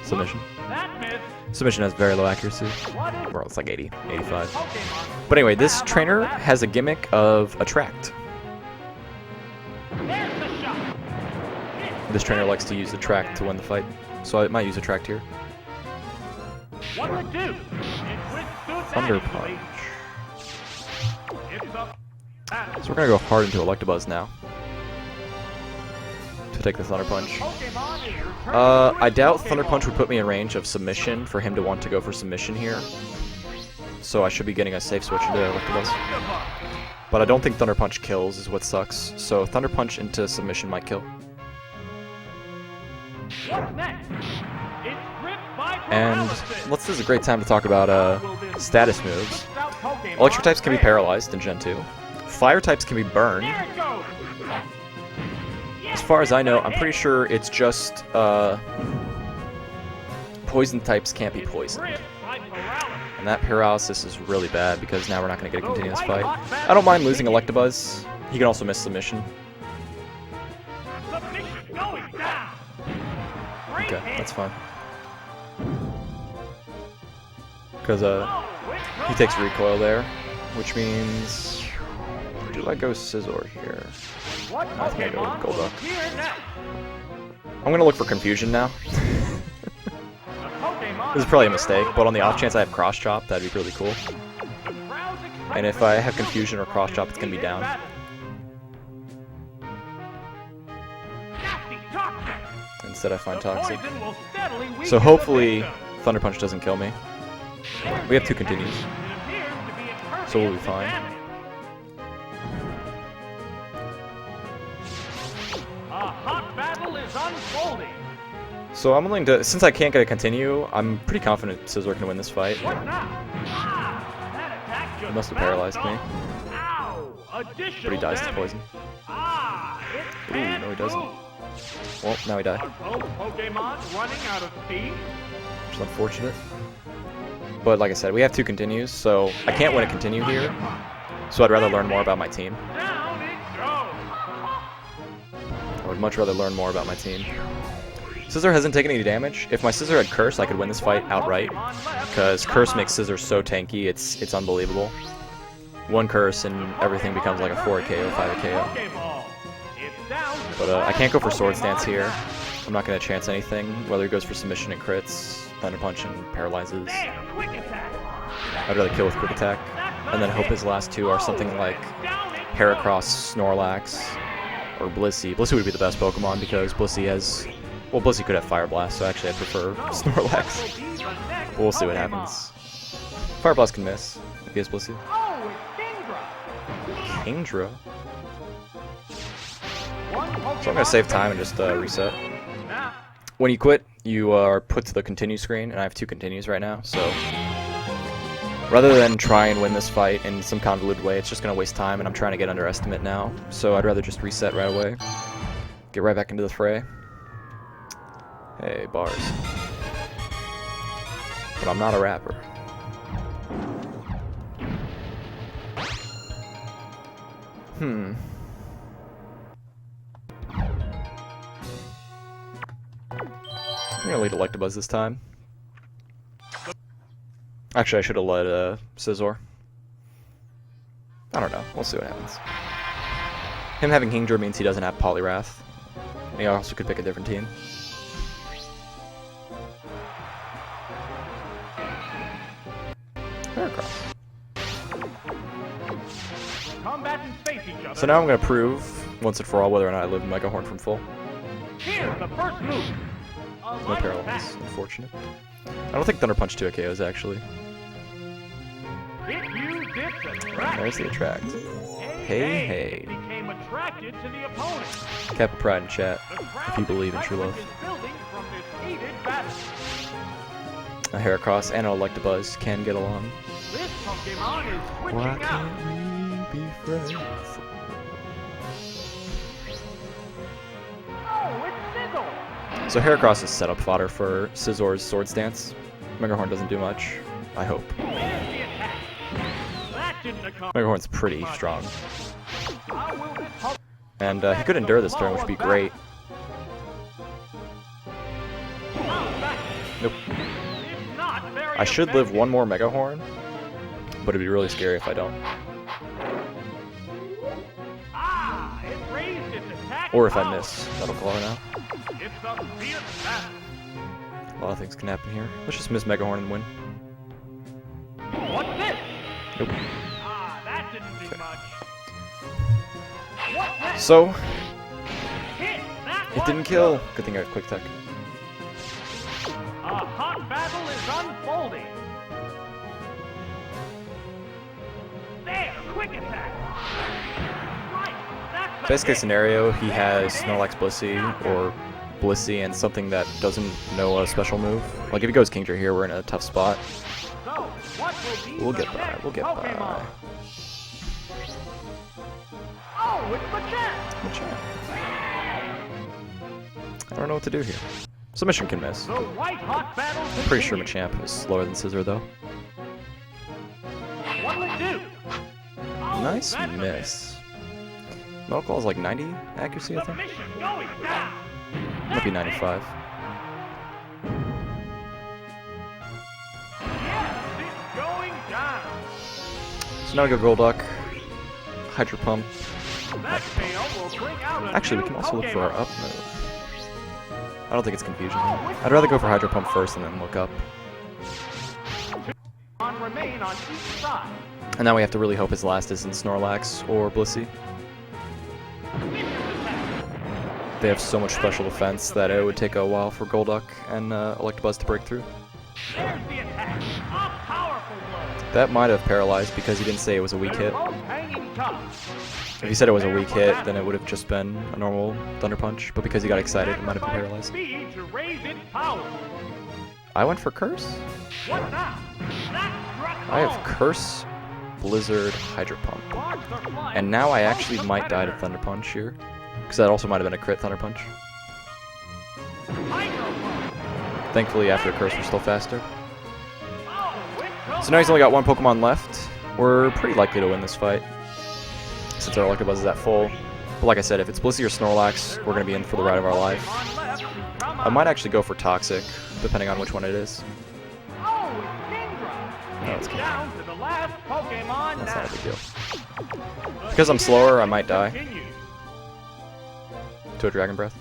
Submission. That missed. Submission has very low accuracy. What is Well, it's like 80, 85. Pokemon? But anyway, this trainer has a gimmick of Attract. There's the shot. This trainer likes to use Attract to win the fight, so I might use Attract here. What would do? It withstood Thunder that Punch. easily. It's up. So we're gonna go hard into Electabuzz now to take the Thunder Punch. Pokemon is returning I to doubt Pokemon. Thunder Punch would put me in range of Submission for him to want to go for Submission here. So I should be getting a safe switch into Electabuzz. But I don't think Thunder Punch kills is what sucks. So Thunder Punch into Submission might kill. What's next? It's gripped by And paralysis. this is a great time to talk about status moves. Electric types can be paralyzed in Gen 2. Fire types can be burned. There it goes. As far as I know, I'm pretty sure it's just poison types can't be poisoned. Gripped by paralysis. And that paralysis is really bad because now we're not going to get a continuous fight. I don't mind losing Electabuzz. He can also miss Submission. Submission going down. Great Okay, hit. that's fine. because he takes recoil there, which means do I go Scizor here? I think I go Golduck. I'm gonna look for confusion now. This is probably a mistake, but on the off chance I have Cross Chop, that'd be really cool. And if I have confusion or Cross Chop, it's gonna be down. Instead I find Toxic. So hopefully Thunder Punch doesn't kill me. We have 2 continues, so we'll be fine. So I'm willing to, since I can't get a continue, I'm pretty confident Scizor can win this fight. He must have paralyzed me. But he dies to poison. Ooh, no he doesn't. Well, now he died. Which is unfortunate. But like I said, we have 2 continues, so I can't win a continue here. So I'd rather learn more about my team. I would much rather learn more about my team. Scizor hasn't taken any damage. If my Scizor had Curse, I could win this fight outright. Because Curse makes Scizor so tanky, it's unbelievable. 1 Curse and everything becomes like a 4 KO, 5 KO. But I can't go for Sword Stance here. I'm not going to chance anything, whether he goes for Submission and crits, Thunder Punch and paralyzes. I'd rather kill with Quick Attack, and then hope his last 2 are something like Heracross, Snorlax, or Blissey. Blissey would be the best Pokemon because Blissey has... Well, Blissey could have Fire Blast, so actually I'd prefer Snorlax. But we'll see what happens. Fire Blast can miss if he has Blissey. Kingdra? So I'm going to save time and just reset. When you quit, you are put to the continue screen, and I have 2 continues right now, so... Rather than try and win this fight in some convoluted way, it's just going to waste time, and I'm trying to get under estimate now, so I'd rather just reset right away. Get right back into the fray. Hey, bars. But I'm not a rapper. I'm gonna lead Electabuzz this time. Actually, I should have led Scizor. I don't know. We'll see what happens. Him having Kingdra means he doesn't have Poliwrath. And he also could pick a different team. Heracross. So now I'm going to prove, once and for all, whether or not I live Mega Horn from full. Here's the first move. No paralysis, unfortunate. I don't think Thunder Punch 2 KOs, actually. There's the attract. Hey. Became attracted to the opponent. Cap of pride in chat, if you believe in true love. A Heracross and an Electabuzz can get along. This Pokemon is switching Why out. can't we be friends? Oh, it's Scizor. So Heracross is setup fodder for Scizor's Sword Stance. Megahorn doesn't do much, I hope. There's the attack. That didn't accomplish. Megahorn's pretty strong. And he could endure this turn, which would be great. Nope. I should live 1 more Megahorn, but it'd be really scary if I don't. Or if I miss. That'll claw now. A lot of things can happen here. Let's just miss Megahorn and win. What's this? Nope. That didn't do much. So, it didn't kill. Good thing I have Quick Tech. A hot battle is unfolding. There, Quick Attack. Right, that's Best case scenario, he has Snorlax Blissey or Blissey and something that doesn't know a special move. Like if he goes Kingdra here, we're in a tough spot. So, what will be We'll the get by. next We'll get Pokemon? by. Oh, it's Machamp. Machamp. I don't know what to do here. Submission can miss. The white hot battle. I'm pretty sure Machamp is slower than Scizor though. What'll it do? Oh, Nice that's a miss. Metal Claw is like 90 accuracy, I think. Submission going down. Might be 95. Yes, it So now we go Golduck, Hydro Pump. That fail will bring out a Actually, we new can also look for our Pokemon. up move. I don't think it's confusion. I'd rather go for Hydro Pump first and then look up. Remain on each side. And now we have to really hope his last isn't Snorlax or Blissey. They have so much special defense that it would take a while for Golduck and Electabuzz to break through. There's the attack. A powerful blow. That might have paralyzed because he didn't say it was a weak hit. Both hanging tough. If he said it was a weak hit, then it would have just been a normal Thunder Punch. But because he got excited, it might have been paralyzed. Speed to raise its power. I went for Curse? What now? That struck I have home. Curse, Blizzard, Hydro Pump. Sparks are flying. And now I Both actually might die to competitors. Thunder Punch here. Because that also might have been a crit Thunder Punch. Hydro Pump. Thankfully, after Curse, we're still faster. Oh, it goes So now he's only got one Pokemon left. We're pretty likely to win this fight, since our Electabuzz is at full. But like I said, if it's Blissey or Snorlax, we're going to be in for the ride of our life. Pokemon left. Come I on. might actually go for Toxic, depending on which one it is. Oh, it's Kingdra. No, it's It's down to the last Pokemon That's now. not a big deal. The Because I'm heated slower, I action might die continues. to a Dragon Breath.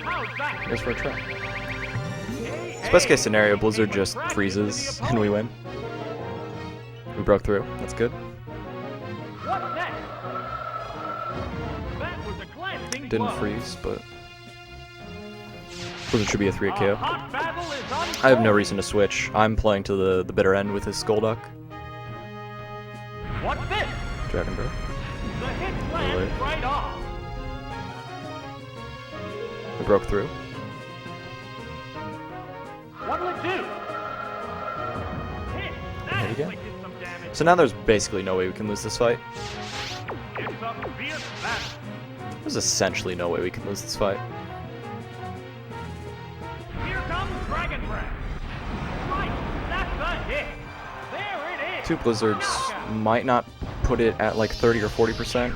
How's that? Goes for a try. Hey, So best hey. case scenario, Blizzard just freezes and we win. We broke through. That's good. What next? That was a glancing Didn't blow. freeze, but Blizzard should be a 3 A KO. hot battle is I have no unfolding. reason to switch. I'm playing to the bitter end with his Golduck. What's this? Dragon Breath. The hit lands right off. We broke through. What'll it do? Hit. That Hit again. inflicted some damage. So now there's basically no way we can lose this fight. It's a fierce battle. There's essentially no way we can lose this fight. Here comes Dragon Breath. Right, that's a hit. There it is. Two Blizzards might not put it at like 30 or 40%.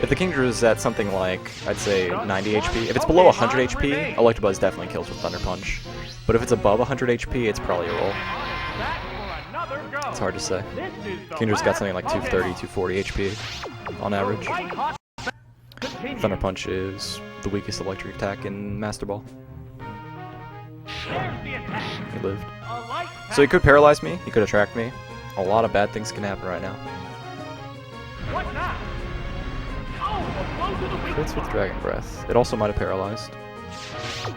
If the Kingdra is at something like, I'd say 90 HP, if it's below 100 HP, Electabuzz definitely kills with Thunder Punch. But if it's above 100 HP, it's probably a roll. Back for another go. It's hard to say. This is the Kindra's got last something like Pokemon. 230, 240 HP on average. Right hot continues. Thunder Punch is the weakest electric attack in Master Ball. There's the attack. He lived. A light So he tap. could paralyze me, he could attract me. A lot of bad things can happen right now. What now? Oh, a blow to the weak Crits with spot. Dragon Breath. It also might have paralyzed. The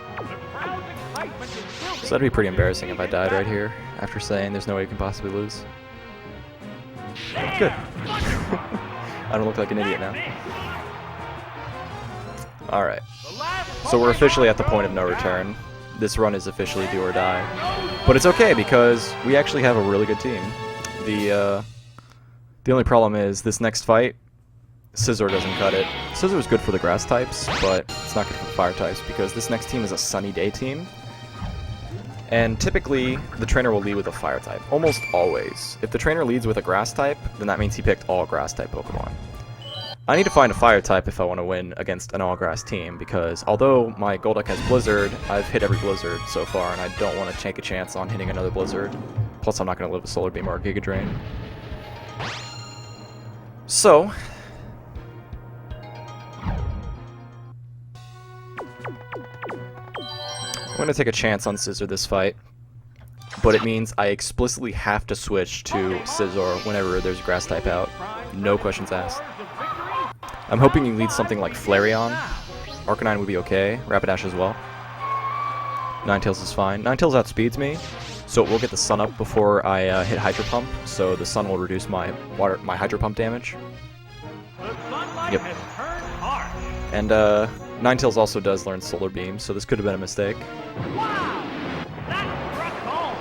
crowd's excitement is building. So that'd be pretty embarrassing if I died right here, after saying there's no way you can possibly lose. Good. I don't look like an idiot now. Alright, The last so we're Pokemon officially at the point of no goes return. This run is officially do or die. But it's okay because we actually have a really good team. The only problem is this next fight, Scizor doesn't cut it. Scizor is good for the grass types, but it's not good for the fire types because this next team is a sunny day team. And typically, the trainer will lead with a fire type. Almost always. If the trainer leads with a grass type, then that means he picked all grass type Pokemon. I need to find a fire type if I want to win against an all grass team, because although my Golduck has Blizzard, I've hit every Blizzard so far, and I don't want to take a chance on hitting another Blizzard. Plus, I'm not going to live with Solar Beam or Giga Drain. So, I'm going to take a chance on Scizor this fight, but it means I explicitly have to switch to Scizor whenever there's a grass type out. No questions asked. I'm hoping he leads something like Flareon. Arcanine would be okay. Rapidash as well. Ninetales is fine. Ninetales outspeeds me, so it will get the Sun up before I hit Hydro Pump, so the Sun will reduce my Hydro Pump damage. The sunlight Yep. has turned harsh. And Ninetales also does learn Solar Beam, so this could have been a mistake. Wow! That struck home.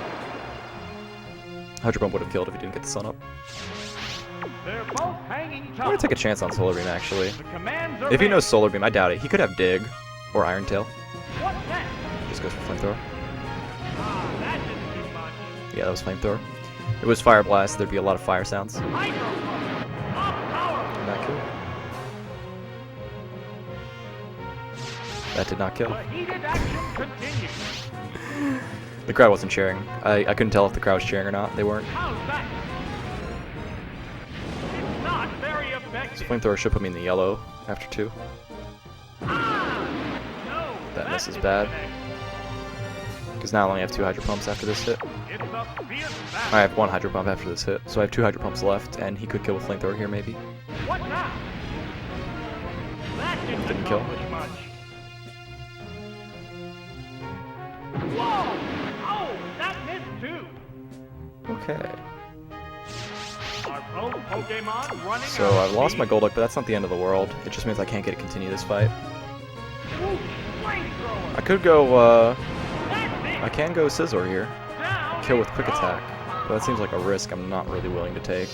Hydro Pump would have killed if he didn't get the Sun up. They're both hanging I'm tough. gonna take a chance on Solar Beam actually. The commands are If he made. knows Solar Beam, I doubt it. He could have Dig or Iron Tail. What next? Just goes for Flamethrower. Ah, that didn't do much. Yeah, that was Flamethrower. If it was Fire Blast, there'd be a lot of fire sounds. Hydro Pump. Off power. Not kill. That did not kill. The heated action continues. The crowd wasn't cheering. I couldn't tell if the crowd was cheering or not. They weren't. How's that? So flamethrower should put me in the yellow after 2. That miss is bad. Because now I only have 2 hydro pumps after this hit. I have 1 hydro pump after this hit, so I have 2 hydro pumps left, and he could kill with flamethrower here maybe. Didn't kill. Okay. So I've lost my Golduck, but that's not the end of the world. It just means I can't get to continue this fight. I could go, I can go Scizor here. Kill with quick attack. But that seems like a risk I'm not really willing to take.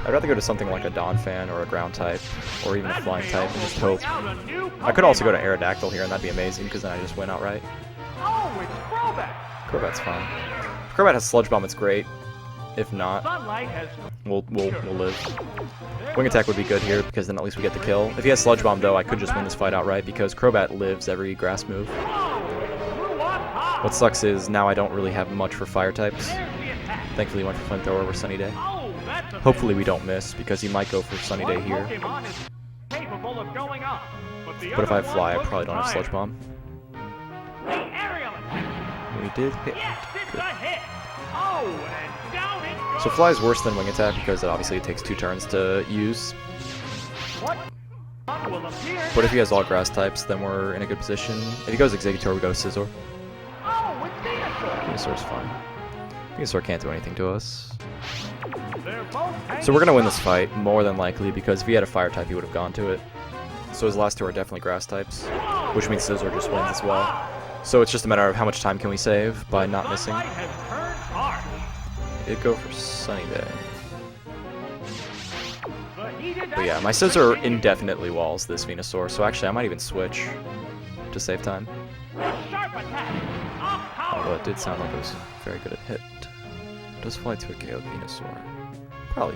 I'd rather go to something like a Donphan or a ground type, or even a flying type, and just hope. I could also go to Aerodactyl here, and that'd be amazing, because then I just win outright. Crobat's fine. If Crobat has Sludge Bomb, it's great. If not, we'll live. Wing Attack would be good here, because then at least we get the kill. If he has Sludge Bomb, though, I could just win this fight outright, because Crobat lives every grass move. What sucks is now I don't really have much for fire types. Thankfully, he went for Flamethrower over Sunny Day. Hopefully we don't miss, because he might go for Sunny Day here. But if I have Fly, I probably don't have Sludge Bomb. We did hit. Good. So Fly is worse than Wing Attack, because it obviously takes 2 turns to use. But if he has all grass types, then we're in a good position. If he goes Exeggutor, we go Scizor. Venusaur's fine. Venusaur can't do anything to us. So we're gonna win this fight, more than likely, because if he had a fire type, he would have gone to it. So his last 2 are definitely grass types, which means Scizor just wins as well. So it's just a matter of how much time can we save by not missing. It'd go for Sunny Day. But yeah, my Scizor indefinitely walls this Venusaur, so actually I might even switch to save time. Although it did sound like it was very good at hit. Does Fly to a KO Venusaur? Probably.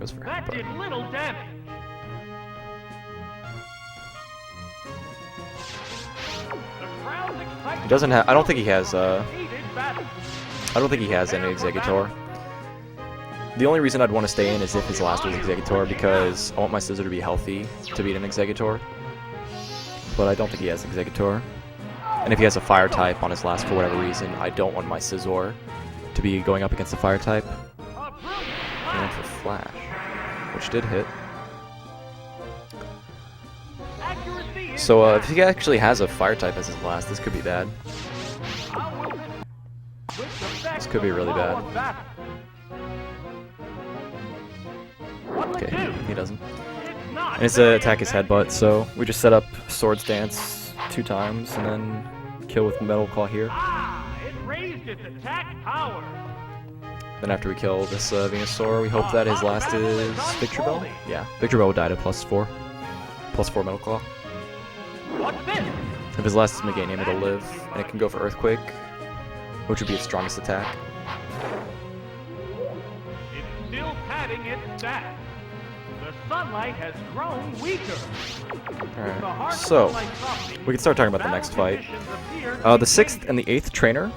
Goes for that did little damage. He doesn't have. I don't think he has. I don't think he has any Exeggutor. The only reason I'd want to stay in is if his last was Exeggutor, because I want my Scizor to be healthy to beat an Exeggutor. But I don't think he has Exeggutor. And if he has a fire type on his last for whatever reason, I don't want my Scizor to be going up against a fire type. He went for Flash, which did hit. So if he actually has a fire type as his last, this could be bad. This could be really bad. Okay, he doesn't. And his attack is Headbutt, so we just set up Swords Dance 2 times and then kill with Metal Claw here. Then after we kill this Venusaur, we hope that his last is Victory Bell. Yeah, Victory Bell would die to +4. +4 Metal Claw. If his last is Meganium, it'll live, and it can go for Earthquake, which would be its strongest attack. It's still padding its stats. The sunlight has grown weaker. Alright, so we can start talking about the next fight. The 6th and the 8th trainer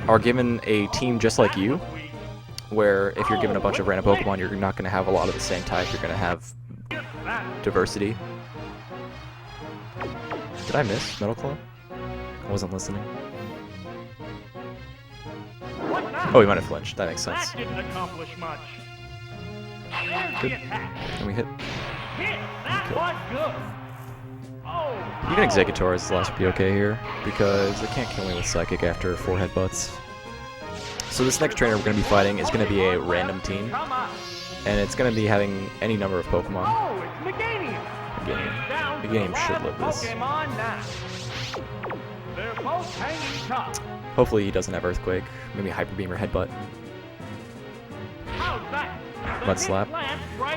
are given a team just like you, where if you're given a bunch of random Pokemon, you're not going to have a lot of the same type, you're going to have diversity. Did I miss Metal Claw? I wasn't listening. Oh, he might have flinched. That makes sense. That didn't accomplish much. Good. And we hit. That was good. Oh, Even Exeggutor is last would be okay here, because it can't kill me with Psychic after 4 headbutts. So this next trainer we're going to be fighting is going to be a random team, and it's going to be having any number of Pokemon. Oh, it's Meganium. Meganium should live this. They're both hanging tough. Hopefully he doesn't have Earthquake, maybe Hyper Beam or Headbutt. How's that? Mud Slap,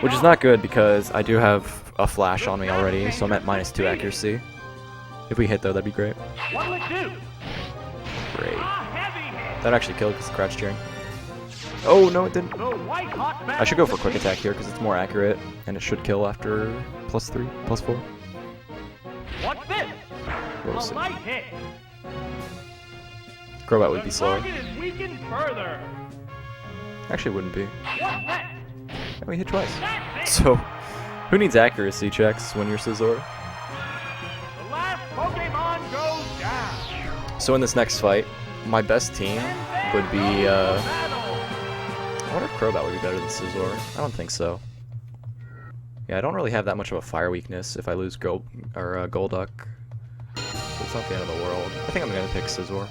which is not good because I do have a Flash on me already, so I'm at -2 accuracy. If we hit though, that'd be great. What'll it do? Great. That actually killed because of Crouch Cheering. Oh no, it didn't. I should go for Quick Attack here because it's more accurate, and it should kill after +3, +4. What's this? We'll see. A light hit. Crobat would be slower. The target is weakened further. Actually, it wouldn't be. What's next? Oh, he hit twice. So, who needs accuracy checks when you're Scizor? The last Pokemon goes down. So in this next fight, my best team would be, I wonder if Crobat would be better than Scizor. I don't think so. Yeah, I don't really have that much of a fire weakness if I lose Golduck. So it's not the end of the world. I think I'm going to pick Scizor.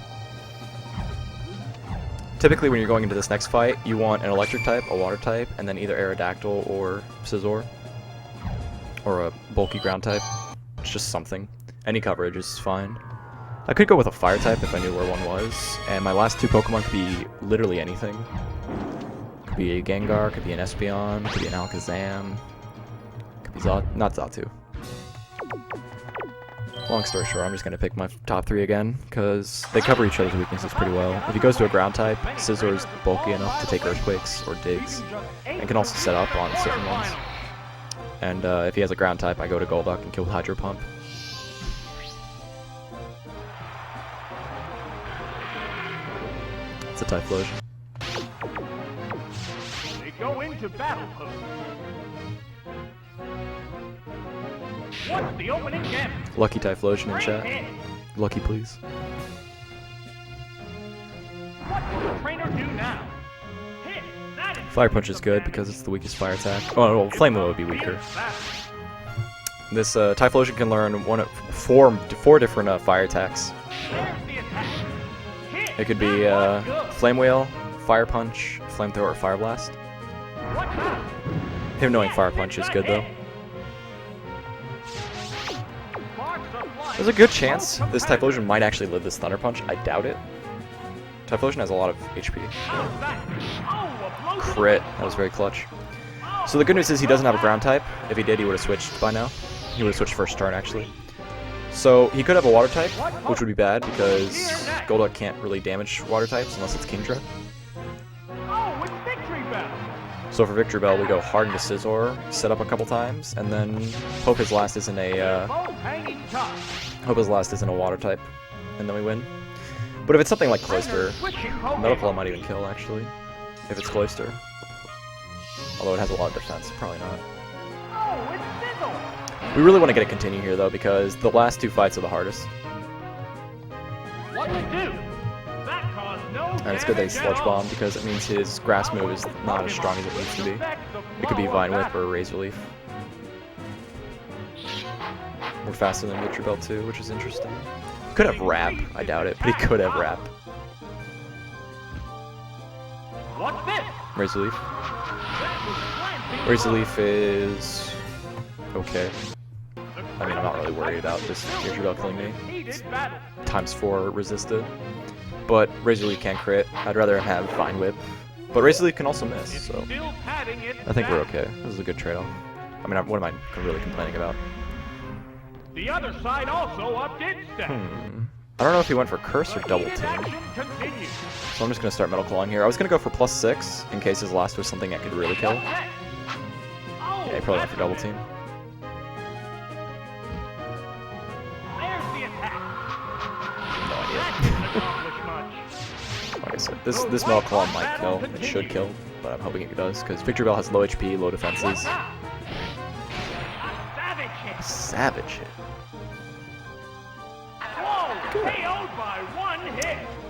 Typically when you're going into this next fight, you want an electric type, a water type, and then either Aerodactyl or Scizor. Or a bulky ground type. It's just something. Any coverage is fine. I could go with a fire type if I knew where one was, and my last two Pokemon could be literally anything. Could be a Gengar, could be an Espeon, could be an Alakazam, could be not Xatu. Long story short, I'm just going to pick my top three again, because they cover each other's weaknesses pretty well. If he goes to a ground type, Scizor is bulky enough to take Earthquakes or Digs, and can also set up on certain ones. And if he has a ground type, I go to Golduck and kill with Hydro Pump. It's a Typhlosion. They go into battle pose. What's the opening gem? Lucky Typhlosion in chat. Lucky, please. What will the trainer do now? Hit. That is Fire Punch is good because it's the weakest fire attack. Oh, well, Flame Wheel would be weaker. This Typhlosion can learn four different fire attacks. There's the attack. Hit. It could be Flame Wheel, Fire Punch, Flamethrower, or Fire Blast. What's that? Him knowing Fire Punch is good though. There's a good chance this Typhlosion might actually live this Thunder Punch. I doubt it. Typhlosion has a lot of HP. Crit. That was very clutch. So the good news is he doesn't have a ground type. If he did, he would have switched by now. He would have switched first turn, actually. So he could have a water type, which would be bad because Golduck can't really damage water types unless it's Kingdra. Oh, it's Victory Bell. So for Victory Bell, we go hard into Scizor, set up a couple times, and then hope his last isn't a water type, and then we win. But if it's something like Cloyster, Metal Claw might even kill actually. If it's Cloyster, although it has a lot of defense, probably not. Oh, it's Fizzle. We really want to get a continue here though because the last two fights are the hardest. What'll it do? That caused no And it's good that he's Sludge Bomb because it means his grass move is not as strong as it needs to be. It could be Vine Whip or Razor Leaf. We're faster than Victory Bell too, which is interesting. Could have Wrap, I doubt it, but he could have Wrap. What's this? Razor Leaf. Razor Leaf is okay. I mean, I'm not really worried about this Victory Bell killing me. It's ×4 resisted. But Razor Leaf can crit. I'd rather have Vine Whip. But Razor Leaf can also miss, so I think we're okay. This is a good trade-off. I mean, what am I really complaining about? The other side also upped its stat. I don't know if he went for Curse or Double Team. So I'm just going to start Metal Clawing here. I was going to go for +6 in case his last was something I could really kill. Yeah, he probably went for Double Team. No idea. Like I said, this Metal Claw might kill. It should kill, but I'm hoping it does, because Victory Bell has low HP, low defenses. Savage hit.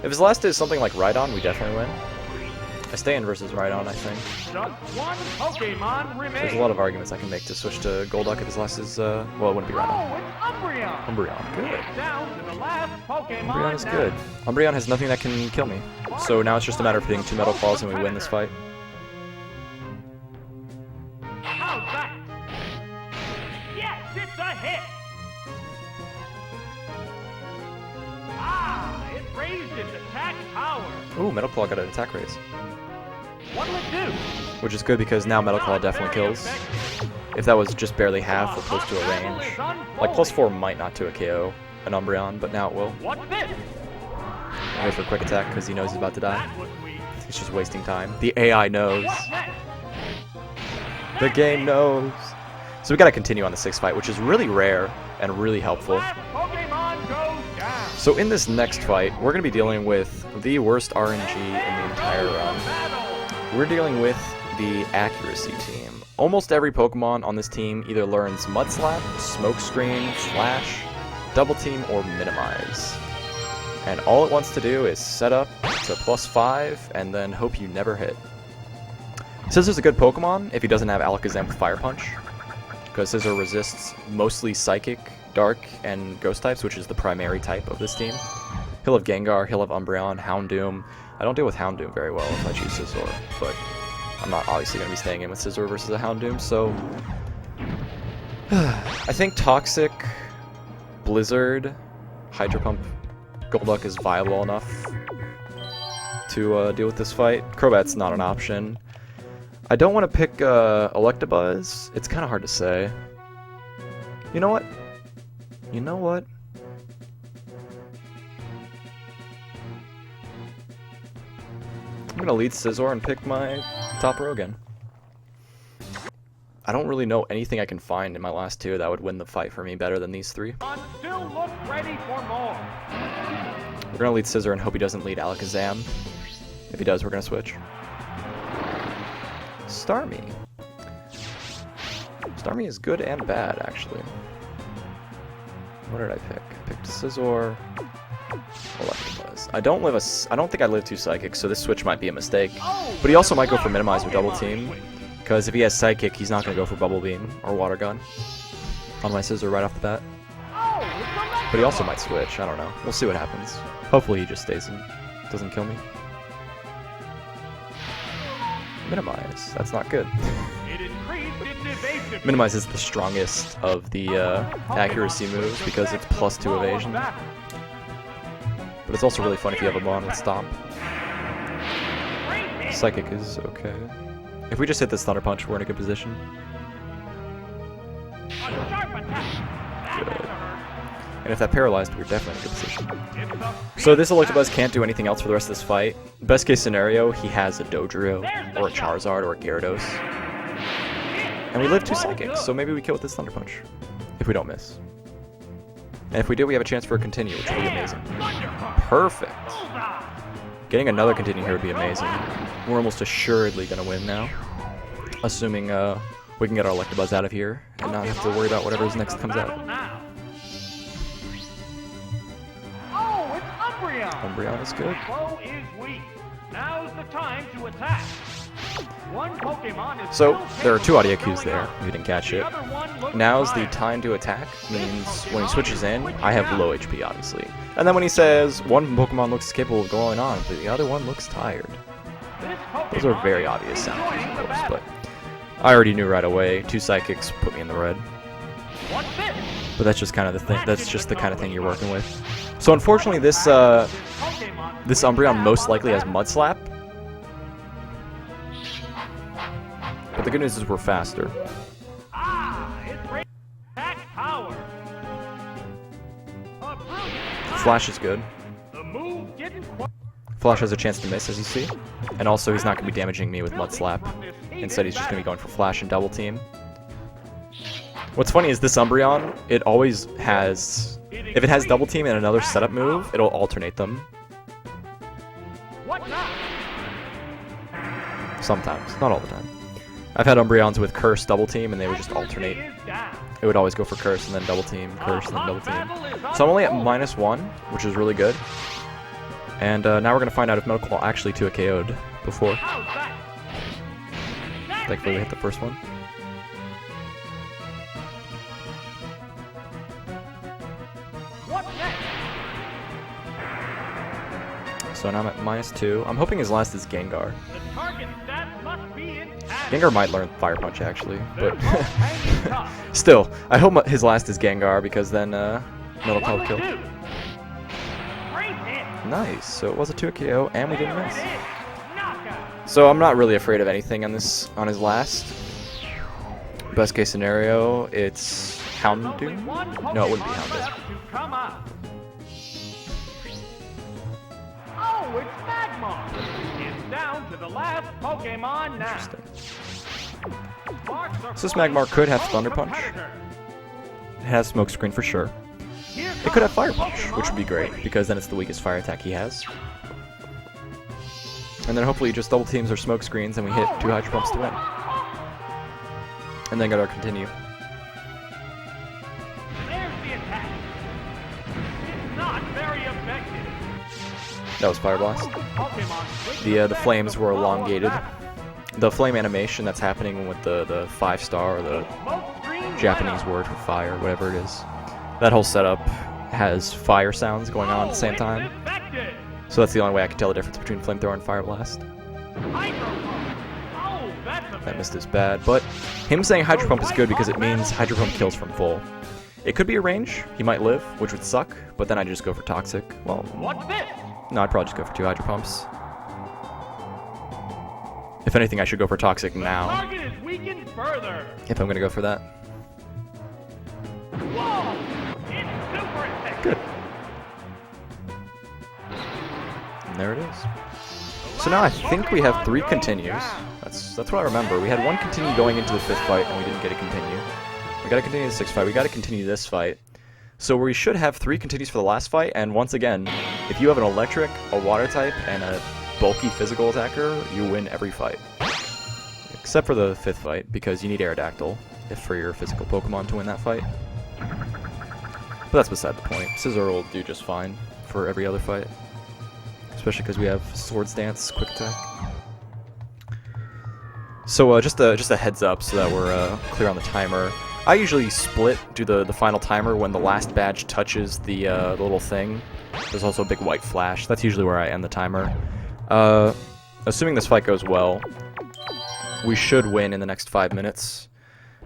If his last is something like Rhydon, we definitely win. I stay in versus Rhydon, I think. There's a lot of arguments I can make to switch to Golduck if his last is, well, it wouldn't be Rhydon. Umbreon, good. Umbreon is good. Umbreon has nothing that can kill me. So now it's just a matter of hitting 2 Metal Claws and we win this fight. How's that? Yes, it's a hit. It raised its attack power. Ooh, Metal Claw got an attack raise. What'll it do? Which is good because now Metal Claw definitely kills. If that was just barely half or close to a range. Like +4 might not do a KO an Umbreon, but now it will. What's this? He goes for a quick attack because he knows he's about to die. He's just wasting time. The AI knows. The game knows. So we gotta continue on the 6th fight, which is really rare and really helpful. So in this next fight, we're going to be dealing with the worst RNG in the entire run. We're dealing with the accuracy team. Almost every Pokemon on this team either learns Mud Slap, Smoke Screen, Flash, Double Team, or Minimize. And all it wants to do is set up to +5 and then hope you never hit. Scissor's a good Pokemon if he doesn't have Alakazam with Fire Punch, because Scissor resists mostly Psychic, Dark, and Ghost types, which is the primary type of this team. He'll have Gengar, he'll have Umbreon, Houndoom. I don't deal with Houndoom very well if I choose Scizor, but I'm not obviously going to be staying in with Scizor versus a Houndoom, so... I think Toxic, Blizzard, Hydro Pump, Golduck is viable enough to deal with this fight. Crobat's not an option. I don't want to pick Electabuzz. It's kind of hard to say. You know what? You know what? I'm going to lead Scizor and pick my top row again. I don't really know anything I can find in my last two that would win the fight for me better than these three. Still look ready for more. We're going to lead Scizor and hope he doesn't lead Alakazam. If he does, we're going to switch. Starmie. Starmie is good and bad, actually. What did I pick? I picked Scizor. Electabuzz. I don't think I live 2 Psychics, so this switch might be a mistake. But he also might go for Minimize or Double Team, because if he has Psychic, he's not going to go for Bubble Beam or Water Gun on my Scizor right off the bat. But he also might switch, I don't know. We'll see what happens. Hopefully he just stays and doesn't kill me. Minimize. That's not good. Minimize is the strongest of the accuracy moves because it's +2 evasion. But it's also really fun if you have a Mon with Stomp. Psychic is okay. If we just hit this Thunder Punch, we're in a good position. Good. And if that paralyzed, we're definitely in a good position. So this Electabuzz can't do anything else for the rest of this fight. Best case scenario, he has a Dodrio, or a Charizard, or a Gyarados. And we live 2 Psychics, so maybe we kill with this Thunder Punch. If we don't miss. And if we do, we have a chance for a Continue, which would be amazing. Perfect. Getting another Continue here would be amazing. We're almost assuredly going to win now. Assuming we can get our Electabuzz out of here and not have to worry about whatever's next comes out. Umbreon is good. Now's the time to attack. One Pokemon is So, there are 2 audio cues there, if you didn't catch it. Now's the time to attack, means when he switches in, I have low HP, obviously. And then when he says, one Pokemon looks capable of going on, but the other one looks tired. Those are very obvious sound cues, of course, but I already knew right away. 2 Psychics put me in the red. But that's just kind of the thing. That's just the kind of thing you're working with. So unfortunately, this Umbreon most likely has Mud Slap. But the good news is we're faster. Flash is good. Flash has a chance to miss, as you see. And also, he's not going to be damaging me with Mud Slap. Instead, he's just going to be going for Flash and Double Team. What's funny is this Umbreon, it always has... If it has Double Team and another setup move, it'll alternate them. Sometimes, not all the time. I've had Umbreons with Curse Double Team and they would just alternate. It would always go for Curse and then Double Team, Curse and then Double Team. So I'm only at -1, which is really good. And now we're going to find out if Metal Claw actually 2 KO'd before. Thankfully we hit the first one. So now I'm at -2. I'm hoping his last is Gengar. Gengar might learn Fire Punch actually, but still, I hope his last is Gengar because then Metal Claw will kill. Nice, so it was a 2 KO and we didn't miss. So I'm not really afraid of anything on his last. Best case scenario, it's Houndoom? No, it wouldn't be Houndoom. Oh, it's Magmar! It's down to the last Pokemon now. Interesting. So this Magmar could have Thunder Punch. It has Smoke Screen for sure. It could have Fire Punch, which would be great, because then it's the weakest fire attack he has. And then hopefully just double teams or smoke screens and we hit 2 Hydro Pumps to win. And then get our continue. There's the attack. It's not very effective. That was Fire Blast. Pokemon The flames were elongated. The flame animation that's happening with the 5-star, or the Japanese word for fire, whatever it is. That whole setup has fire sounds going on at the same time. So that's the only way I can tell the difference between Flamethrower and Fire Blast. That missed is bad, but him saying Hydro Pump is good because it means Hydro Pump kills from full. It could be a range, he might live, which would suck, but then I'd just go for Toxic. Well, What's this? no, I'd probably just go for 2 Hydro Pumps. If anything, I should go for Toxic now, Target is weakened further. if I'm gonna go for that. Whoa! It's super effective. Good. And there it is. So now I think we have 3 continues. That's what I remember. We had 1 continue going into the 5th fight, and we didn't get a continue. We got to continue the 6th fight. We got to continue this fight. So we should have 3 continues for the last fight. And once again, if you have an electric, a water type, and a bulky physical attacker, you win every fight. Except for the 5th fight, because you need Aerodactyl for your physical Pokemon to win that fight. But that's beside the point. Scizor will do just fine for every other fight. Especially because we have Swords Dance, Quick Attack. So just a heads up so that we're clear on the timer. I usually split, do the final timer when the last badge touches the little thing. There's also a big white flash. That's usually where I end the timer. Assuming this fight goes well, we should win in the next 5 minutes.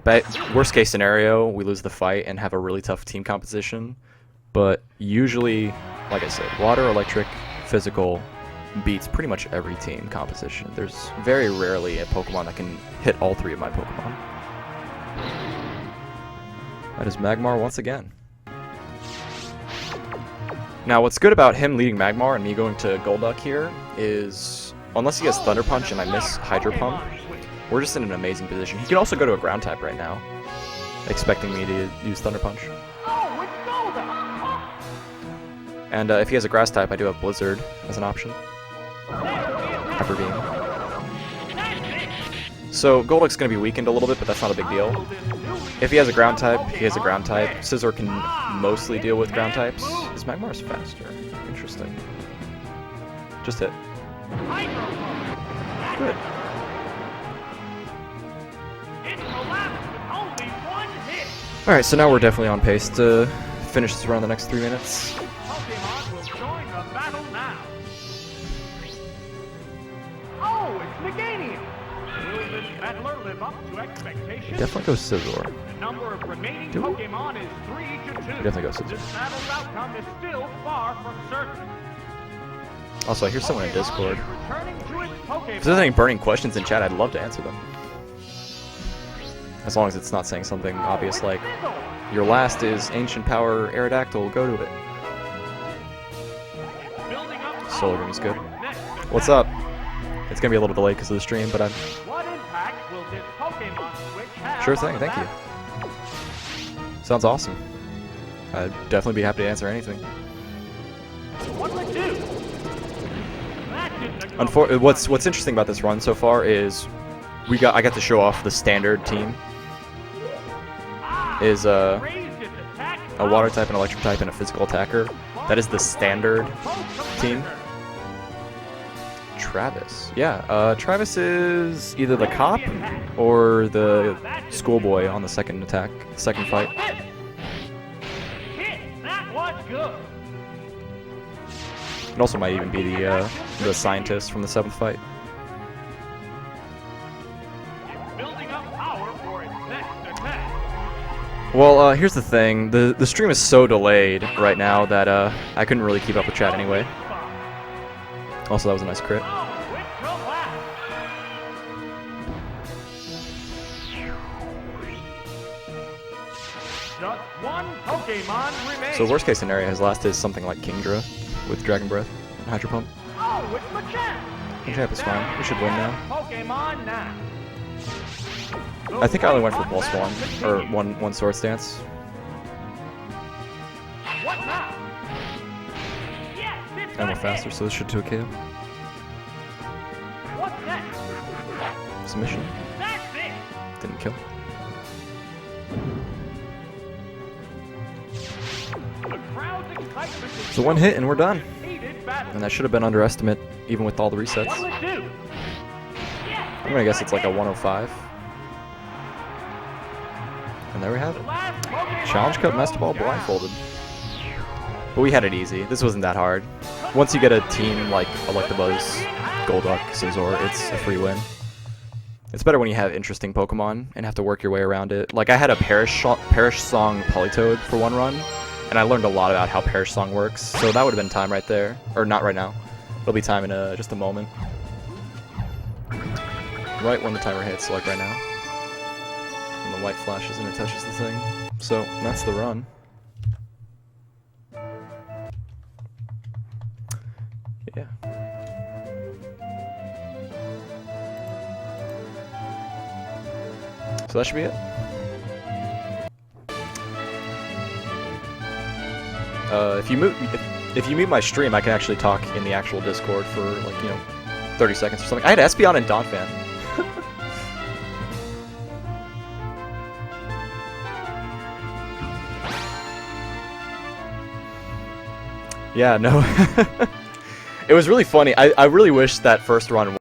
But worst case scenario, we lose the fight and have a really tough team composition. But usually, like I said, water, electric, physical beats pretty much every team composition. There's very rarely a Pokemon that can hit all 3 of my Pokemon. That is Magmar once again. Now what's good about him leading Magmar and me going to Golduck here is, unless he has Thunder Punch and I miss Hydro Pump, we're just in an amazing position. He could also go to a ground type right now, expecting me to use Thunder Punch. Oh, it's Golduck! And if he has a grass type, I do have Blizzard as an option. Hyper Beam. So Golduck's going to be weakened a little bit, but that's not a big deal. If he has a ground type, he has a ground type. Scizor can mostly deal with ground types. His Magmar's faster. Interesting. Just hit. Good. Alright, so now we're definitely on pace to finish this run in the next 3 minutes. Pokemon will join the battle now. Oh, it's Meganium. Will this battler live up to expectations? Definitely go Scizor. The number of remaining Do we? Pokemon is 3 to 2. Definitely go Scizor. This battle's outcome is still far from certain. Also, I hear someone in Discord. Pokemon is returning to its Pokemon. If there's any burning questions in chat, I'd love to answer them. As long as it's not saying something obvious like, your last is Ancient Power Aerodactyl, go to it. Solar Beam is good. What's up? It's gonna be a little delayed because of the stream, but I'm... What impact will this Pokemon switch have Sure on thing, the thank you. battle? Sounds awesome. I'd definitely be happy to answer anything. What'll it do? That didn't go What's interesting about this run so far is I got to show off the standard team. Is raised its attack a water type, an electric type, and a physical attacker. That is the standard team. Travis. Yeah, Travis is either the cop or the schoolboy on the second fight. Hit! That was good. It also might even be the scientist from the 7th fight. It's building up power for its next attack. Well, here's the thing. The stream is so delayed right now that I couldn't really keep up with chat anyway. Also, that was a nice crit. Oh, it collapsed. Just one Pokemon remains. So worst case scenario, his last is something like Kingdra with Dragon Breath and Hydro Pump. Oh, it's Machamp. Machamp is fine. We should win now. Pokemon now. I think I only went for Pulse One, or one Swords Dance. What now? Yes, it's And we're faster, so this should do a KO. submission. That's it. Didn't kill. The crowd's excitement is So one hit and we're done. heated battle. And that should have been underestimate even with all the resets. What'll it do? I'm gonna guess it's like a 105. And there we have it. Last Pokemon Challenge Cup Master Ball down. blindfolded. But we had it easy. This wasn't that hard. Once you get a team like Electabuzz, Golduck, Scizor, it's a free win. It's better when you have interesting Pokemon and have to work your way around it. Like I had a Perish Song Politoed for one run, and I learned a lot about how Perish Song works. So that would have been time right there, or not right now. It'll be time in just a moment. Right when the timer hits, like right now. And the light flashes and it touches the thing. So that's the run. Yeah. So that should be it. If you mute my stream, I can actually talk in the actual Discord for like 30 seconds or something. I had Espeon and Donphan. Yeah, no. It was really funny. I really wish that first run